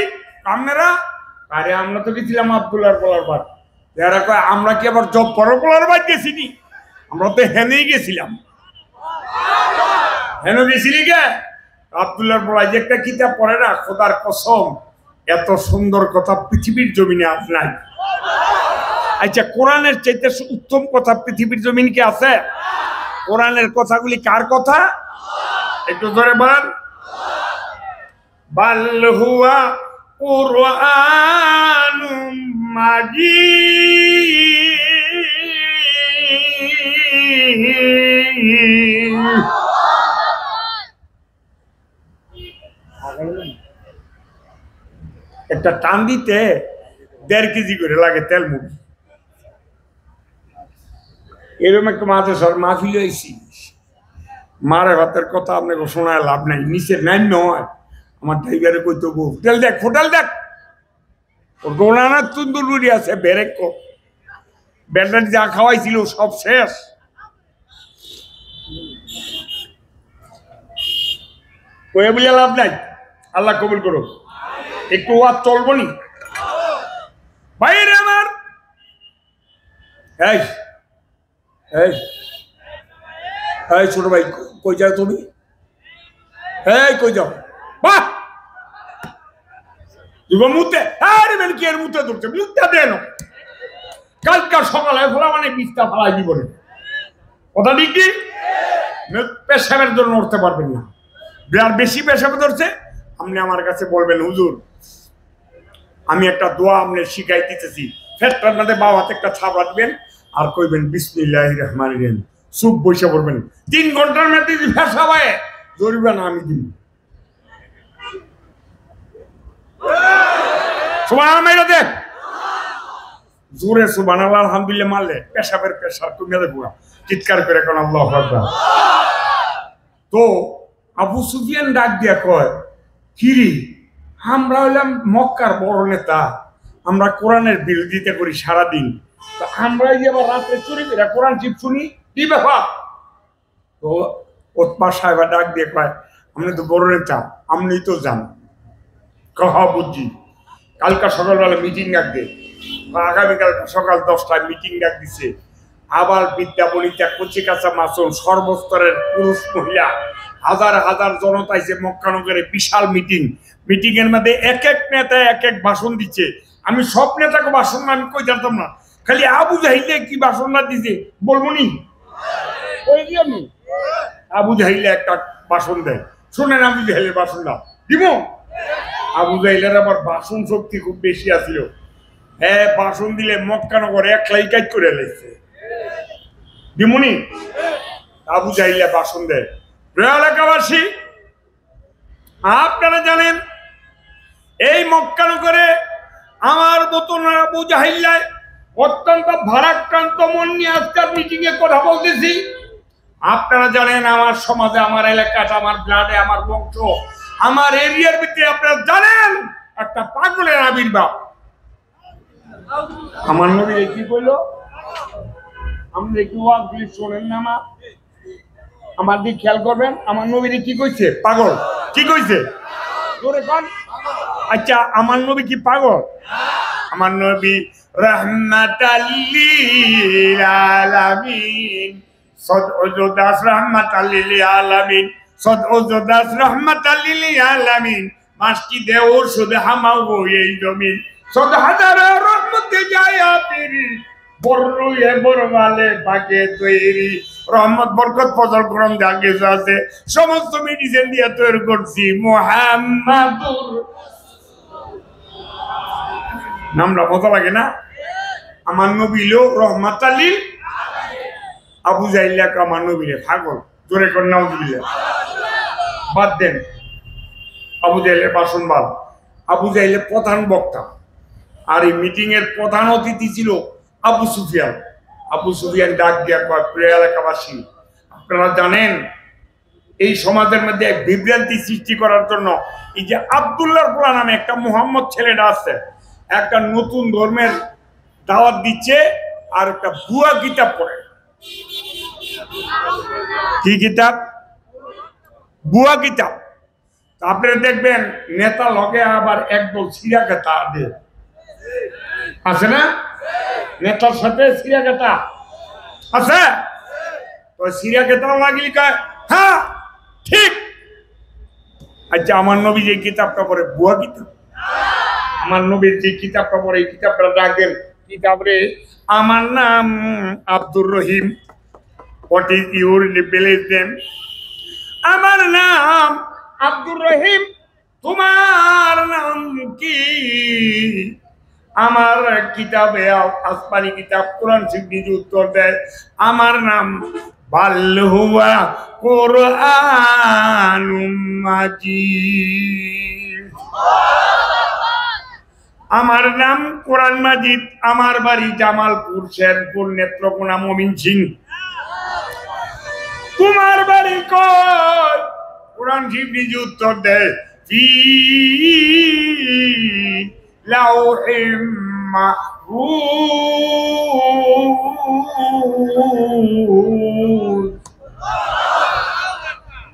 আপনারা। আরে আমরা তো গেছিলাম আব্দুল্লাহর পোলার বাদ, এরা কয় আমরা কি আবার জব করো পোলার বাদ গেছিনি? আমরা তো হেনেই গেছিলাম। হেন গেছিলি কে? আব্দুল্লাহর পোলা যে একটা কিতাব পড়ে না, খোদার কসম এত সুন্দর কথা পৃথিবীর জমিনে আর নাই। আচ্ছা, কোরআনের চাইতে উত্তম কথা পৃথিবীর জমিন কি আছে? কোরআনের কথাগুলি কার কথা? একটু ধরে বলেন। বাল হুয়া কুরআনুম মাজিদ। একটা টান দিতে 1.5 কেজি করে লাগে তেল মুড়ি। এরকম একটা মাঝে সর মাহফিল হয়েছি, মারে ভাতের কথা আপনাকে শোনায় লাভ নাই, নিচে নাই নয়। আমার ড্রাইভারে কইতো হোটেল দেখ, হোটেল দেখ, গোনানা তুন্দুরি আছে বেরেক ব্যাটারি যা খাওয়াইছিল সব শেষ। কয়ে বলে লাভ নাই, আল্লাহ কবুল করো। একটু ওয়াজ চলবো নি বাইরে আমার। এই এই এই ছোট ভাই কই যাও তুমি? এই কই যাও? বাহ মুতে, আরে বেন কি এর মুতে ধরছে, মুতে দেন। কালকার সকালে ফোলা মানে বিস্তা ফালাই দিব না, কথা ঠিক কি? পেশাবের জন্য উঠতে পারবেন না, আর বেশি পেশাবে ধরছে আপনি আমার কাছে বলবেন হুজুর আমি একটা দোয়া আপনি শিখাই দিতেছি, ফেরটার মধ্যে বাবা হাতে একটা ছাপড়া দিবেন আর কইবেন বিসমিল্লাহির রহমানির রহিম, চুপ বসে পড়বেন। 3 ঘন্টার মধ্যে যদি ফেসা হয় জরিবে না আমি দিব। সুবহানাল্লাহ দে জোরে সুবহানাল্লাহ আলহামদুলিল্লাহ মারলে পেশাবের পেশা তুমি দেখো চিৎকার করে কোন আল্লাহু আকবার। তো আবু সুফিয়ান ডাক দিয়া কয় কিরি আমরা হইলাম মক্কার বড় নেতা, আমরা কোরআনের বিরোধিতা করি সারাদিন, তো আমরা যে আবার রাত্রে চুরি করে কোরআন চিপ শুনি কি ব্যাপার? তো ওতপা সাহেবা ডাক দিয়ে কয় আপনি তো বড় নেতা, আপনি তো যান। কহ বুঝছি, কালকা সকালবেলা মিটিং ডাক দে, আগামীকাল সকাল 10টায় মিটিং ডাক দিছে। আবার বিদ্যা বনিতা কচি কাঁচা মাসুল সর্বস্তরের পুরুষ মহিলা হাজার হাজার জনতা আইছে মক্কানগরে, বিশাল মিটিং। মিটিং এর মধ্যে এক এক নেতা এক এক ভাষণ দিচ্ছে। আমি সব নেতাকে ভাষণ আমি কই জানতাম না, খালি আবু জাহিলে কি ভাষণ না দিছে বলবো নি? আমি আবু জাহিলে একটা ভাষণ দেয়, শুনেন আবু জাহিলের ভাষণ না দিব। আবু জাহিলের আবার ভাষণ শক্তি খুব বেশি আছিল, হ্যাঁ ভাষণ দিলে মক্কানগর এক লাইকাইট করে লাইছে দিমুনি। আবু জাহিলে ভাষণ দেয়, এলাকাবাসী আপনারা জানেন এই মক্কানগরে আমার মতন আবু জাহিল্লায় অত্যন্ত ভারাক্রান্ত মন নিয়ে আজকাল মিটিং এ কথা বলতেছি। আপনারা জানেন আমার সমাজে, আমার এলাকাটা, আমার ব্লাডে, আমার বংশ, আমার এরিয়ার ভিতরে আপনারা জানেন একটা পাগলের আবির্ভাব। আমার নবী কি বললো? আপনি একটু ওয়াজগুলি শোনেন না মা, আমার দিকে খেয়াল করবেন। আমার নবীরে কি কইছে? পাগল। কি কইছে? জোরে কোন। আচ্ছা আমার নবী কি পাগল? আমার নবী রাহমাতাল লিল আলামিন, সদউজু দাস রাহমাতাল লিল আলামিন, সদউজু দাস রাহমাতাল লিল আলামিন, মসজিদে ওষুধ হামাও এই জমিন, সদ হাজার রহমতে যায় আপেরি, বড় এ বড়মালে পাকে তৈরি, রহমত বরকত ফজল করম যা কিছু আছে সমস্ত মেডিসিন দিয়ে তৈরি করছি মুহাম্মাদুর। নামটা মজা লাগে না? আমার নবী লো রহমাতাল লিল। আবু জাহিল্লা আমার নবীরে পাগল, জোরে করে নাউজুবিল্লাহ। বাদ দেন আবু জাহিলের ভাষণ বাদ। আবু জাহিলের প্রধান বক্তা আর এই মিটিং এর প্রধান অতিথি ছিল আবু সুফিয়ান। আবু সুফিয়ান ডাক দিয়া কয়, প্রিয় এলাকাবাসী, আপনারা জানেন এই সমাজের মধ্যে বিভ্রান্তি সৃষ্টি করার জন্য এই যে আব্দুল্লাহর পোলা নামে একটা মুহাম্মদ ছেলেটা আছে, একটা নতুন ধর্মের দাওয়াত দিচ্ছে আর একটা ভুয়া কিতাব পড়ে। কি কিতাব? ভুয়া কিতাব। আপনারা দেখবেন নেতা লগে আবার একদল সিরাকেতা আছে না? নেতার সাথে সিরাকেতা আছে। তো সিরাকেতা লাগলি কয়, হ্যাঁ ঠিক। আচ্ছা, আমার নবী যে কিতাবটা পড়ে ভুয়া কিতাব। আমার নবীর যে কিতাবটা পড়ে এই কিতাবটা ডাকেন কিতাব রে, আমার নাম Abdur Rahim, what is your village name? আমার নাম আব্দুর রহিম, তোমার নাম কি? আমার কিতাবে আসমানি কিতাব কোরআন শরীফ নিজে উত্তর দেয়, আমার নাম বাল হুয়া কুরআনুম মাজিদ। আমার নাম কোরআন মাজিদ, আমার বাড়ি জামালপুর, শেরপুর, নেত্রকোনা, ময়মনসিং। তোমার বাড়ি কই? কোরআন শরীফ নিজে উত্তর দেয়, ফি লাউহিম মাহফুজ।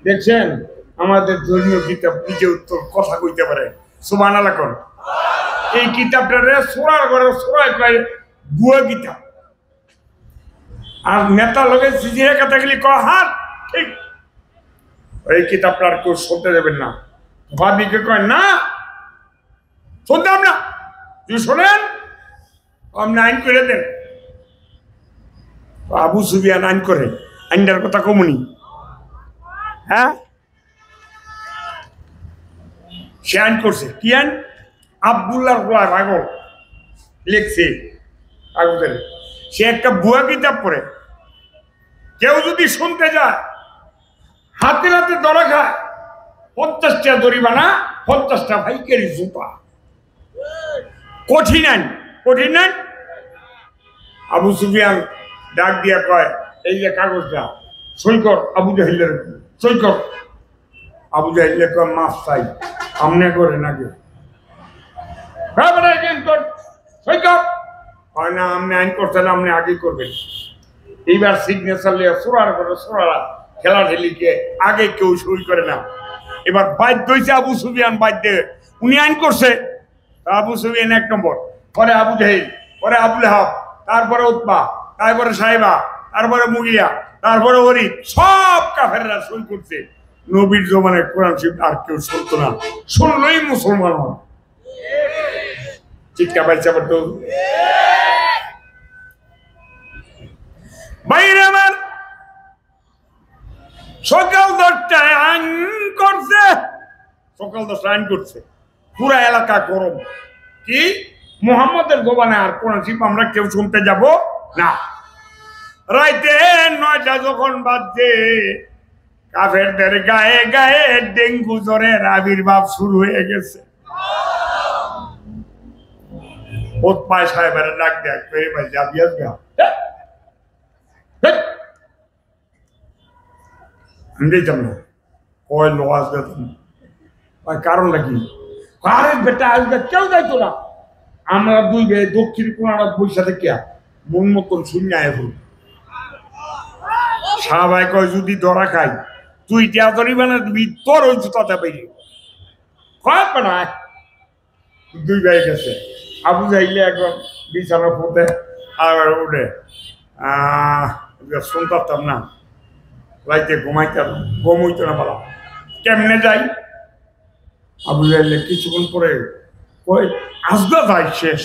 দেখছেন আমাদের ধর্মীয় কিতাব নিজে উত্তর কথা কইতে পারে। সুবহানাল্লাহ কোন। এই কিতাবটা সোরার ঘরে সোরায় কয় ভুয়া কিতাব। আর নেতা লোকে সিজিয়ে কথা গেলি কয় হাত ঠিক। এই কিতাবটা আর কেউ শুনতে দেবেন না। ভাবিকে কয় না শুনতাম না, তুই শোনেন আপনি আইন করে দেন। আবু সুফিয়ান আইন করে, আইনটার কথা কমুনি। হ্যাঁ, সে আইন করছে। কি আইন? আব্দুল্লাহর গোলা পাগল লিখছে কাগজের, সে একটা ভুয়া কিতাব পড়ে। কেউ যদি শুনতে যায় হাতে হাতে ধরা খায়, 50টা জরিমানা, 50টা ভাইকের জুতা। কঠিন আইন, কঠিন আইন। আবু সুফিয়ান ডাক দিয়া কয়, এই যে কাগজটা সই কর আবু জাহিলের, সই কর। আবু জাহিলে কয়, মাফ চাই, আমনে করে নাকি? না, আপনি আইন করছেন, আপনি আগে করবেন। এইবার সিগনেচার লিয়ে সোরার করে সোরারা খেলা ঠেলিকে আগে কেউ সই করে না। এবার বাধ্য হয়েছে আবু সুফিয়ান, বাধ্য, উনি আইন করছে। আবু সুফিয়ান 1 নম্বর, পরে আবু জাহিল, পরে আবুল হাব, তারপরে উতবা, তারপরে সাহেবা, তারপরে মুগিয়া, তারপরে ওরিদ, সব কাফেররা সই করছে। নবীর জমানায় কোরআন শরীফ আর কেউ শুনতো না, শুনলেই মুসলমান হয়। চিৎকার পাইছে তো বাইরে। আমার সকাল 10টায় আইন করছে, সকাল 10টায় আইন করছে, পুরা এলাকা গরম। কি মুহাম্মদের জবানে আর কোরআন শরীফ আমরা কেউ শুনতে যাব না। রাইতে 9টা যখন বাজছে, কাফেরদের গায়ে গায়ে ডেঙ্গু জ্বরের আবির্ভাব শুরু হয়ে গেছে। ওতপায় সাহেবের ডাক দেখ, ভাই যাবি আসবে? আমি দিতাম না। কয় লো আসবে, কারণ নাকি? আরে বেটা আসবে, কেউ যাইতো না। আমরা 2 ভাই দক্ষিণ কোনার বৈশা থেকে মন মতন শূন্য এখন সাহাবাই কয়, যদি ধরা খাই তুই টিয়াতরি বানা দিবি, তোর ওই জুতাতে বাইরে কয় না। 2 ভাই গেছে। আবু জাহিলে একদম বিছানা পথে আর উঠে শুনতাম না, রাইতে ঘুমাইতাম, ঘুম হইতো না বলা। কেমনে যাই? আবু জাহিলে কিছুক্ষণ পরে কই আসবে ভাই শেষ।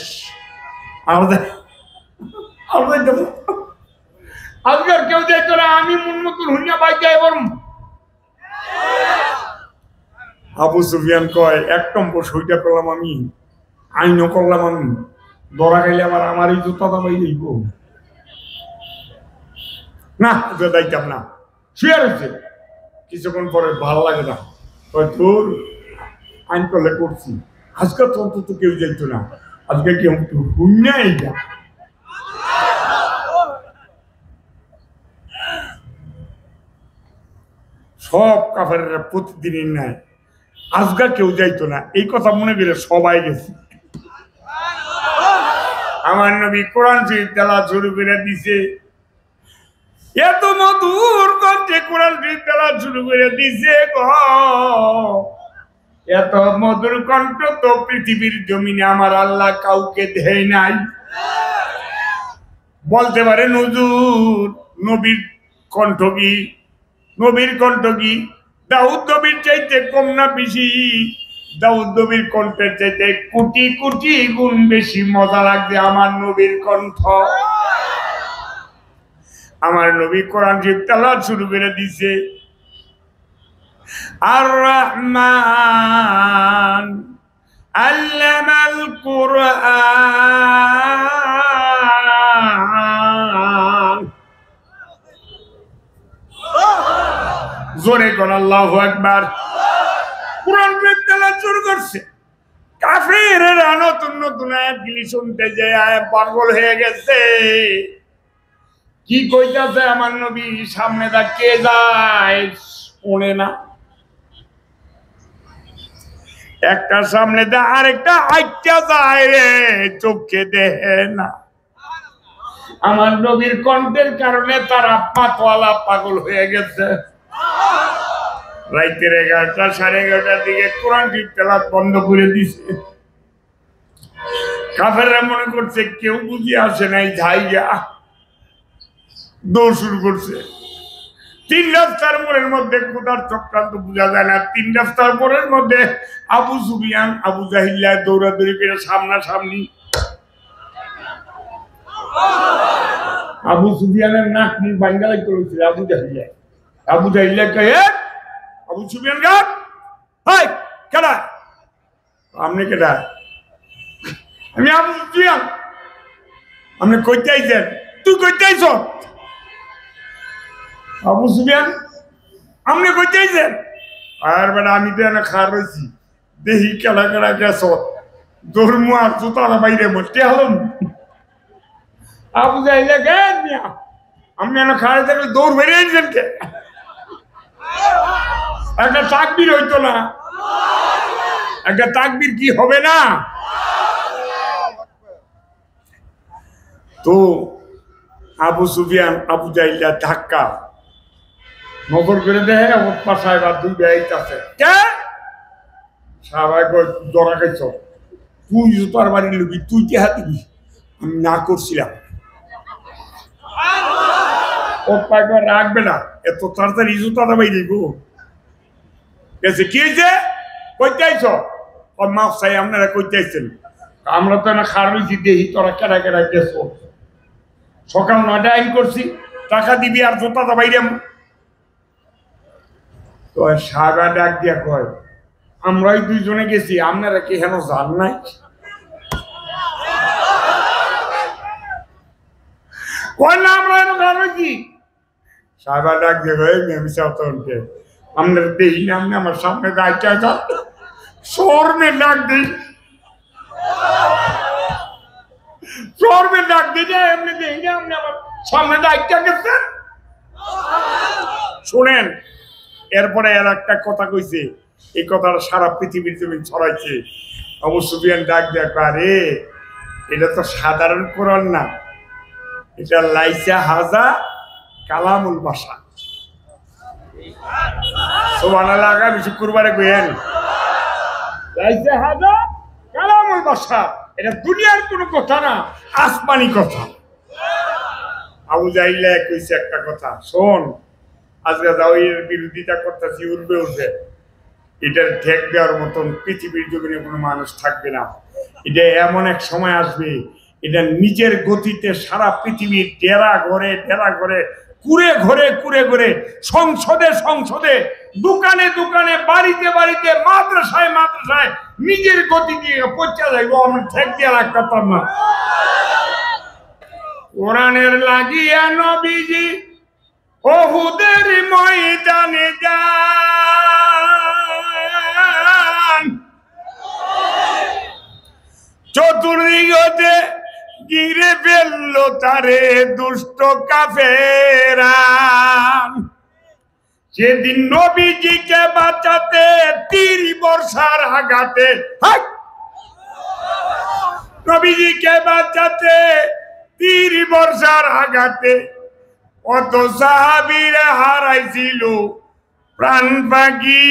আজকে আর কেউ যাইতো না, আমি মন মতন হুইয়া বাইক যাই বরং। আবু সুফিয়ান কয়, 1 নম্বর সইটা করলাম আমি, আইনও করলাম আমি, ধরা খাইলে আবার আমারই জুতাটা বাই যাইব না, যাইতাম না। শুয়ে রয়েছে। কিছুক্ষণ পরে ভালো লাগে না, তোর আইন করলে করছি, আজকে তো অন্তত কেউ যাইতো না। আজকে কেউ একটু হুইনাই যা সব কাফেররা প্রতিদিনই নাই আজকা কেউ যাইতো না এই কথা মনে করে সবাই গেছে আমার নবী কোরআন শরীফ তেলাওয়াত শুরু করে দিছে এত মধুর কণ্ঠে কোরআন শরীফ তেলাওয়াত শুরু করে দিছে এত মধুর কণ্ঠ তো পৃথিবীর জমিনে আমার আল্লাহ কাউকে দেয় নাই বলতে পারেন হুজুর নবীর কণ্ঠ কি নবীর কণ্ঠ কি দাউদ নবীর চাইতে কম না বেশি দাউদ নবীর কণ্ঠের চাইতে কোটি কোটি গুণ বেশি মজা লাগছে আমার নবীর কণ্ঠ আমার নবী কোরআন শরীফ তেলাওয়াত শুরু করে দিছে আর রহমান আল্লামাল কুরআন জোরে কোন আল্লাহু আকবার কোরআন শরীফ তেলাওয়াত শুরু করছে কাফেররা নতুন নতুন আয়াতগুলি শুনতে যে পাগল হয়ে গেছে কি কইতাছে আমার নবী সামনে দা কে যায় শুনে না একটা সামনে দা আরেকটা আইটা যায় রে চোখে দেখে না আমার নবীর কণ্ঠের কারণে তারা পাতওয়ালা পাগল হয়ে গেছে রাইতের 11টা 11:30টার দিকে কোরআন শরীফ তেলাওয়াত বন্ধ করে দিছে কাফেররা মনে করছে কেউ বুঝি আসে নাই যাইয়া দৌড় শুরু করছে 3 রাস্তার মোড়ের মধ্যে কোথার চক্রান্ত বোঝা যায় না 3 রাস্তার মোড়ের মধ্যে আবু সুফিয়ান আবু জাহিল্লা দৌড়াদৌড়ি করে সামনাসামনি আবু সুফিয়ানের নাক মুখ বাঙ্গালাই করেছিল আবু জাহিল্লা কে আবু সুফিয়ান গান হাই কেডা আপনি কেডা আমি আবু সুফিয়ান আপনি কইতে আইছেন তুই কইতে আইছ আবু সুফিয়ান আপনি কইতে আইছেন আর বেটা আমি তো এনে খার রয়েছি দেখি কেডা কেডা গেছ ধর্ম আর জুতারা বাইরে মরতে হলাম আবু জাহিল্লা গেন মিয়া আপনি এনে খারে থাকলে দৌড় বেরিয়ে আইছেন কে একটা তাকবীর হইতো না একটা তাকবীর কি হবে না তো আবু সুফিয়ান আবু জাহিল্লা ধাক্কা নজর করে দেখে ওৎপা সাহেব আর 2 বেড়াইতেছে কে সাহেব জড়া খাইছ তুই জুতার বাড়ি লুবি তুই কে হাত দিবি আমি না করছিলাম ওৎপা রাখবে না এত তাড়াতাড়ি জুতাটা বাইরে গো গেছে কি হয়েছে কইতে আইছ মাফ চাই আপনারা কইতে আইছেন আমরা তো না খার রয়েছি দেখি তোরা কেডা কেডা গেছো সকাল 9টায় আইন করছি টাকা দিবি আর জুতাটা বাইরে তো সাগা ডাক দিয়া কয় আমরাই 2 জনে গেছি আপনারা কি হেন জান নাই কয় না আমরা এনে খার রয়েছি সাগা ডাক দিয়ে কয় আমি চাওতে আপনার দেই না আপনি আমার সামনে দায়িত্ব আছে শোর মে ডাক দিই শোর মে ডাক দিয়ে এমনি দেই না আপনি আমার সামনে দায়িত্ব গেছেন শুনেন এরপরে আর একটা কথা কইছে এই কথাটা সারা পৃথিবীর জমিন ছড়াইছে আবু সুফিয়ান ডাক দেয়া আরে এটা তো সাধারণ কোরআন না এটা লাইসা হাজা কালামুল ভাষা সুবহানাল্লাহ আগামী শুক্রবারে কইেন লাইসা হাজা কালামুল ভাষা এটা দুনিয়ার কোনো কথা না আসমানি কথা আবু জাহিল্লা কইছে একটা কথা শোন আজকে দাওয়াতের বিরোধিতা করতেছি উঠবে এটার ঠেক দেওয়ার মতন পৃথিবীর জমিনে কোনো মানুষ থাকবে না এটা এমন এক সময় আসবে এটা নিজের গতিতে সারা পৃথিবীর ডেরা ঘরে কুড়ে ঘরে সংসদে দোকানে বাড়িতে মাদ্রাসায় নিজের গতি দিয়ে পৌঁছা যাইব আমরা ঠেক দিয়ে রাখতাম না কোরআনের লাগিয়া নবীজি ওহুদের ময়দানে যান চতুর্দিকে ঘিরে ফেললো তারে দুষ্ট কাফেরা। সেদিন নবীজিকে বাঁচাতে তীর বর্ষার আঘাতে, নবীজিকে বাঁচাতে তীর বর্ষার আঘাতে কত সাহাবীরা হারাইছিল প্রাণ পাখি।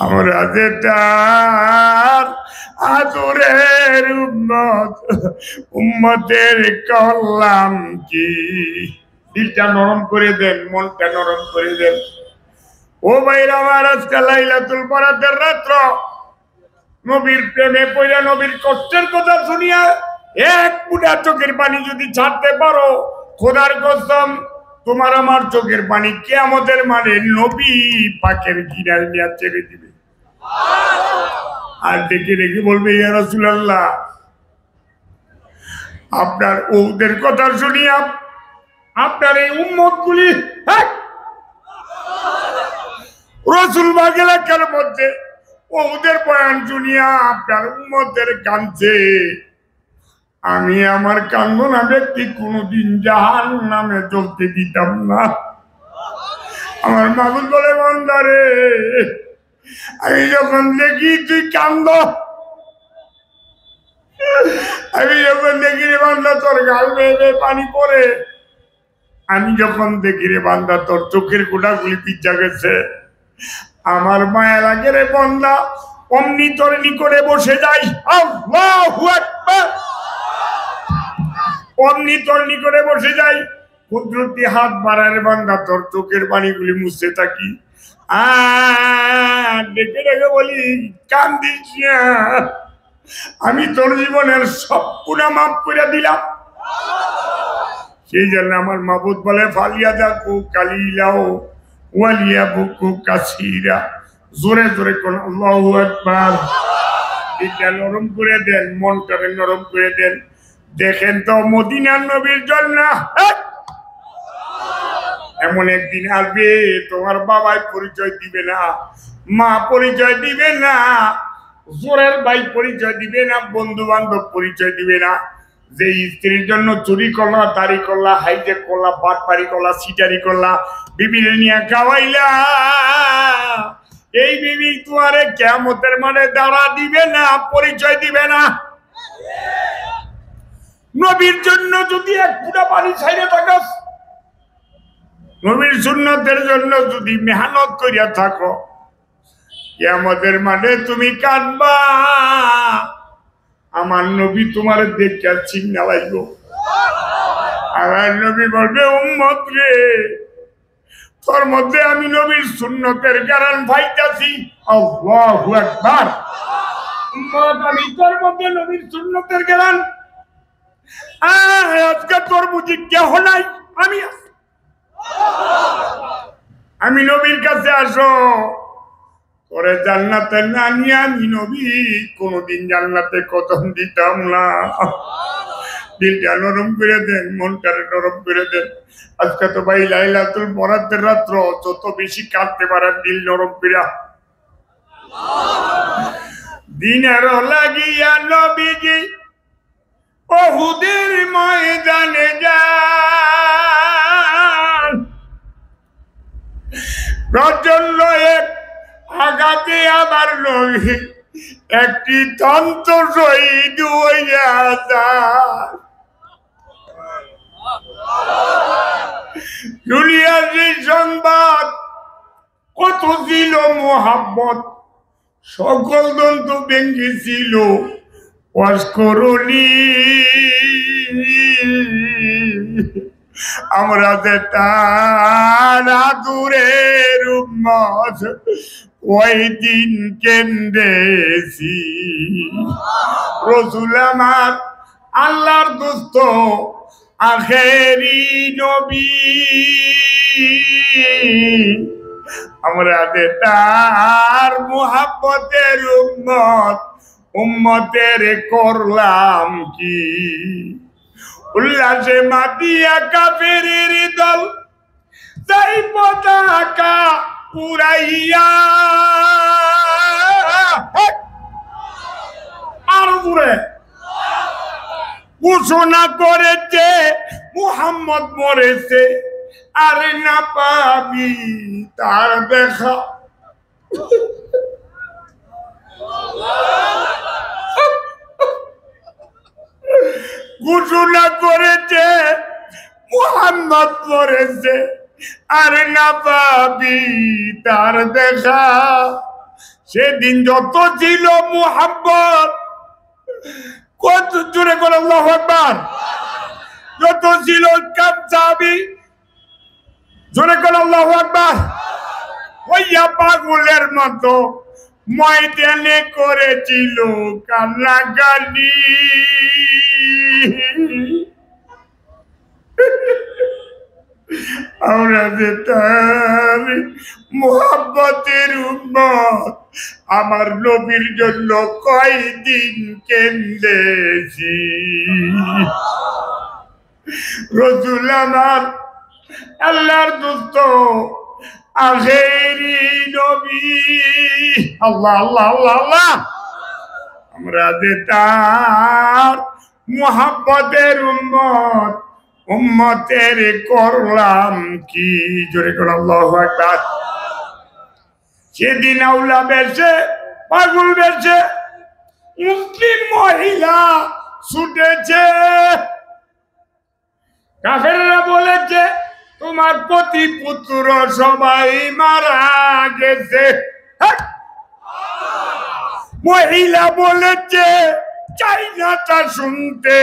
আমরা যেটার আদরের উম্মতের করলাম কি। দিলটা নরম করে দেন, মনটা নরম করে দেন। ও ভাইরা আমার, আজকে লাইলাতুল বরাতের রাত্র, নবীর প্রেমে পড়া, নবীর কষ্টের কথা শুনিয়া এক ফুটা চোখের পানি যদি ছাড়তে পারো, খোদার কসম তোমার আমার চোখের পানি কিয়ামতের মানে নবী পাকের কিনারে নিয়ে ছেড়ে দিবে। আর ডেকে ডেকে বলবে, ইয়া রাসূলুল্লাহ, আপনার ওদের কথা শুনিয়া আপনার এই উম্মতগুলি রসুলবাগ এলাকার মধ্যে ওদের বয়ান শুনিয়া আপনার উম্মতের কাঁদছে। আমি আমার কান্দনা ব্যক্তি কোনদিন জাহান্নামে জ্বলতে দিতাম না। আমার মাবুদ বলে, বান্দারে, আমি যখন দেখি তুই কান্দ, আমি যখন দেখি রে বান্দা তোর গাল বেয়ে পানি পড়ে, আমি যখন দেখি রে বান্দা তোর চোখের গোটাগুলি পিজ্জা গেছে, আমার মায়া লাগে রে বান্দা, অমনি তোর নিকটে বসে যাই। আল্লাহু আকবার। অমনি তোর নিকটে বসে যাই, কুদরতি হাত বাড়ারে বান্দা তোর চোখের পানিগুলি মুছতে থাকি। ডেকে ডেকে বলি, কান্দিস না, আমি তোর জীবনের সব গুনাহ মাফ করে দিলাম। সেই জন্য আমার মাবুদ বলে, ফালিয়া দেখো কালিলাও ওয়ালিয়া বুকু কাসিরা। জোরে জোরে কোন আল্লাহু আকবার। এটা নরম করে দেন, মনটাকে নরম করে দেন। দেখেন তো মদিনার নবীর জন্য এমন একদিন আসবে, তোমার বাবাই পরিচয় দিবে না, মা পরিচয় দিবে না, জোরের ভাই পরিচয় দিবে না, বন্ধু বান্ধব পরিচয় দিবে না। যে স্ত্রীর জন্য চুরি করলা, দাড়ি করলা, হাইজেক করলা, বাটপারি করলা, সিটারি করলা, বিবির নিয়ে খাওয়াইলা, এই বিবি তোমারে কিয়ামতের মাঠে দাঁড়া দিবে না, পরিচয় দিবে না। নবীর জন্য যদি এক ফুটা পানি ছাইরে থাকস, নবীর সুন্নতের জন্য যদি মেহনত করিয়া থাকো, কিয়ামতের মাঠে তুমি কাঁদবা। আমার নবী তোমার দেখে চিন্না লাগব। আমার নবী বলবে, উম্মত রে, তোর মধ্যে আমি নবীর সুন্নতের জ্ঞান পাইতাছি। আল্লাহু আকবার। উম্মত, আমি তোর মধ্যে নবীর সুন্নতের জ্ঞান, আজকে তোর বুঝি কেহ নাই, আমি নবীর কাছে আসো, তোরে জান্নাতে না নিয়ে আমি নবী কোনদিন জান্নাতে কদম দিতাম না। দিলটা নরম করে দেন, মনটা নরম করে দেন। আজকে তো ভাই লাইলাতুল বরাতের রাত্র, যত বেশি কাঁদতে পারেন দিল নরম করে। দিনের লাগিয়া নবীজি উহুদের ময়দানে যান, প্রচন্ড এক আঘাতে আবার নবী একটি তন্ত্র শহীদ হইয়া যায়। দুনিয়ার যে সংবাদ কত ছিল মোহাব্বত, সকল দন্ত ভেঙ্গে ছিল অস্করণী। আমরা যে তার আদুরের উম্মত, ওই দিন কেন্দেছি। রাসূল আমার আল্লাহর দোস্ত, আখেরি নবী, আমরা যে তার মুহাব্বতের উম্মত, উম্মতের করলাম কি। উল্লাসে মাতিয়া কাফেরের দল, তাই পতাকা পুরাইয়া আর পুরে ঘোষণা করেছে মুহাম্মদ মরেছে, আর না পাবি তার দেখা। ঘোষণা করেছে মুহাম্মদ মরেছে, আর না পাবি তার দেখা। সেদিন যত ছিল মুহাম্মদ, কত জোরে করে আল্লাহু আকবার, যত ছিল কামসাবি, জোরে করে আল্লাহু আকবার, হইয়া পাগলের মতো ময়দানে করেছিল কান্নাকাটি। আমরা যে তার মুহাব্বতের উম্মত, আমার নবীর জন্য কয়দিন কেঁদেছি। রাসূল আমার, আল্লাহর দোস্ত, আখেরি নবী। আল্লাহ আল্লাহ আল্লাহ আল্লাহ। আমরা যে তার মুহাব্বতের উম্মত, উম্মতের করলাম কি, জোরে করে আল্লাহু আকবার। সেদিন আউলা বেশে, পাগল বেশে মুসলিম মহিলা ছুটেছে। কাফেররা বলেছে তোমার পতি পুত্র সবাই মারা গেছে। মহিলা বলেছে চাই না তা শুনতে।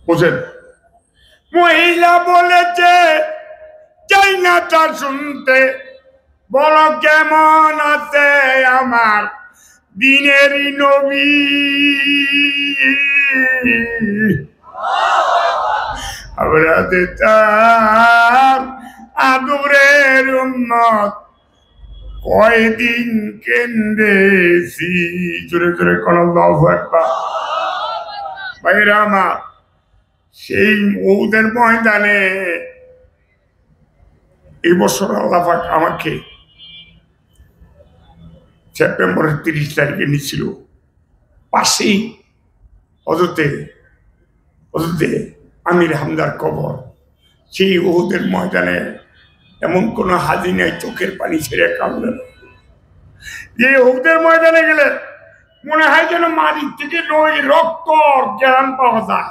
বুঝেন, মহিলা বলেছে চাই না তা শুনতে, বলো কেমন আছে আমার দিনেরই নবী। আমরা তার আদরের উম্মত, কয়দিন কেঁদেছি। জোরে জোরে কোন আল্লাহু আকবার। ভাইরা আমার, সেই উহুদের ময়দানে এই বছর আল্লাহ পাক আমাকে সেপ্টেম্বরের 30 তারিখে নিছিল। পাশেই হযরতে আমির হামদার কবর। সেই উহুদের ময়দানে এমন কোন হাজি নাই চোখের পানি ছেড়ে কাঁদবে না। যে উহুদের ময়দানে গেলে মনে হয় যেন মাটির থেকে রক্ত জ্ঞান পাওয়া যায়।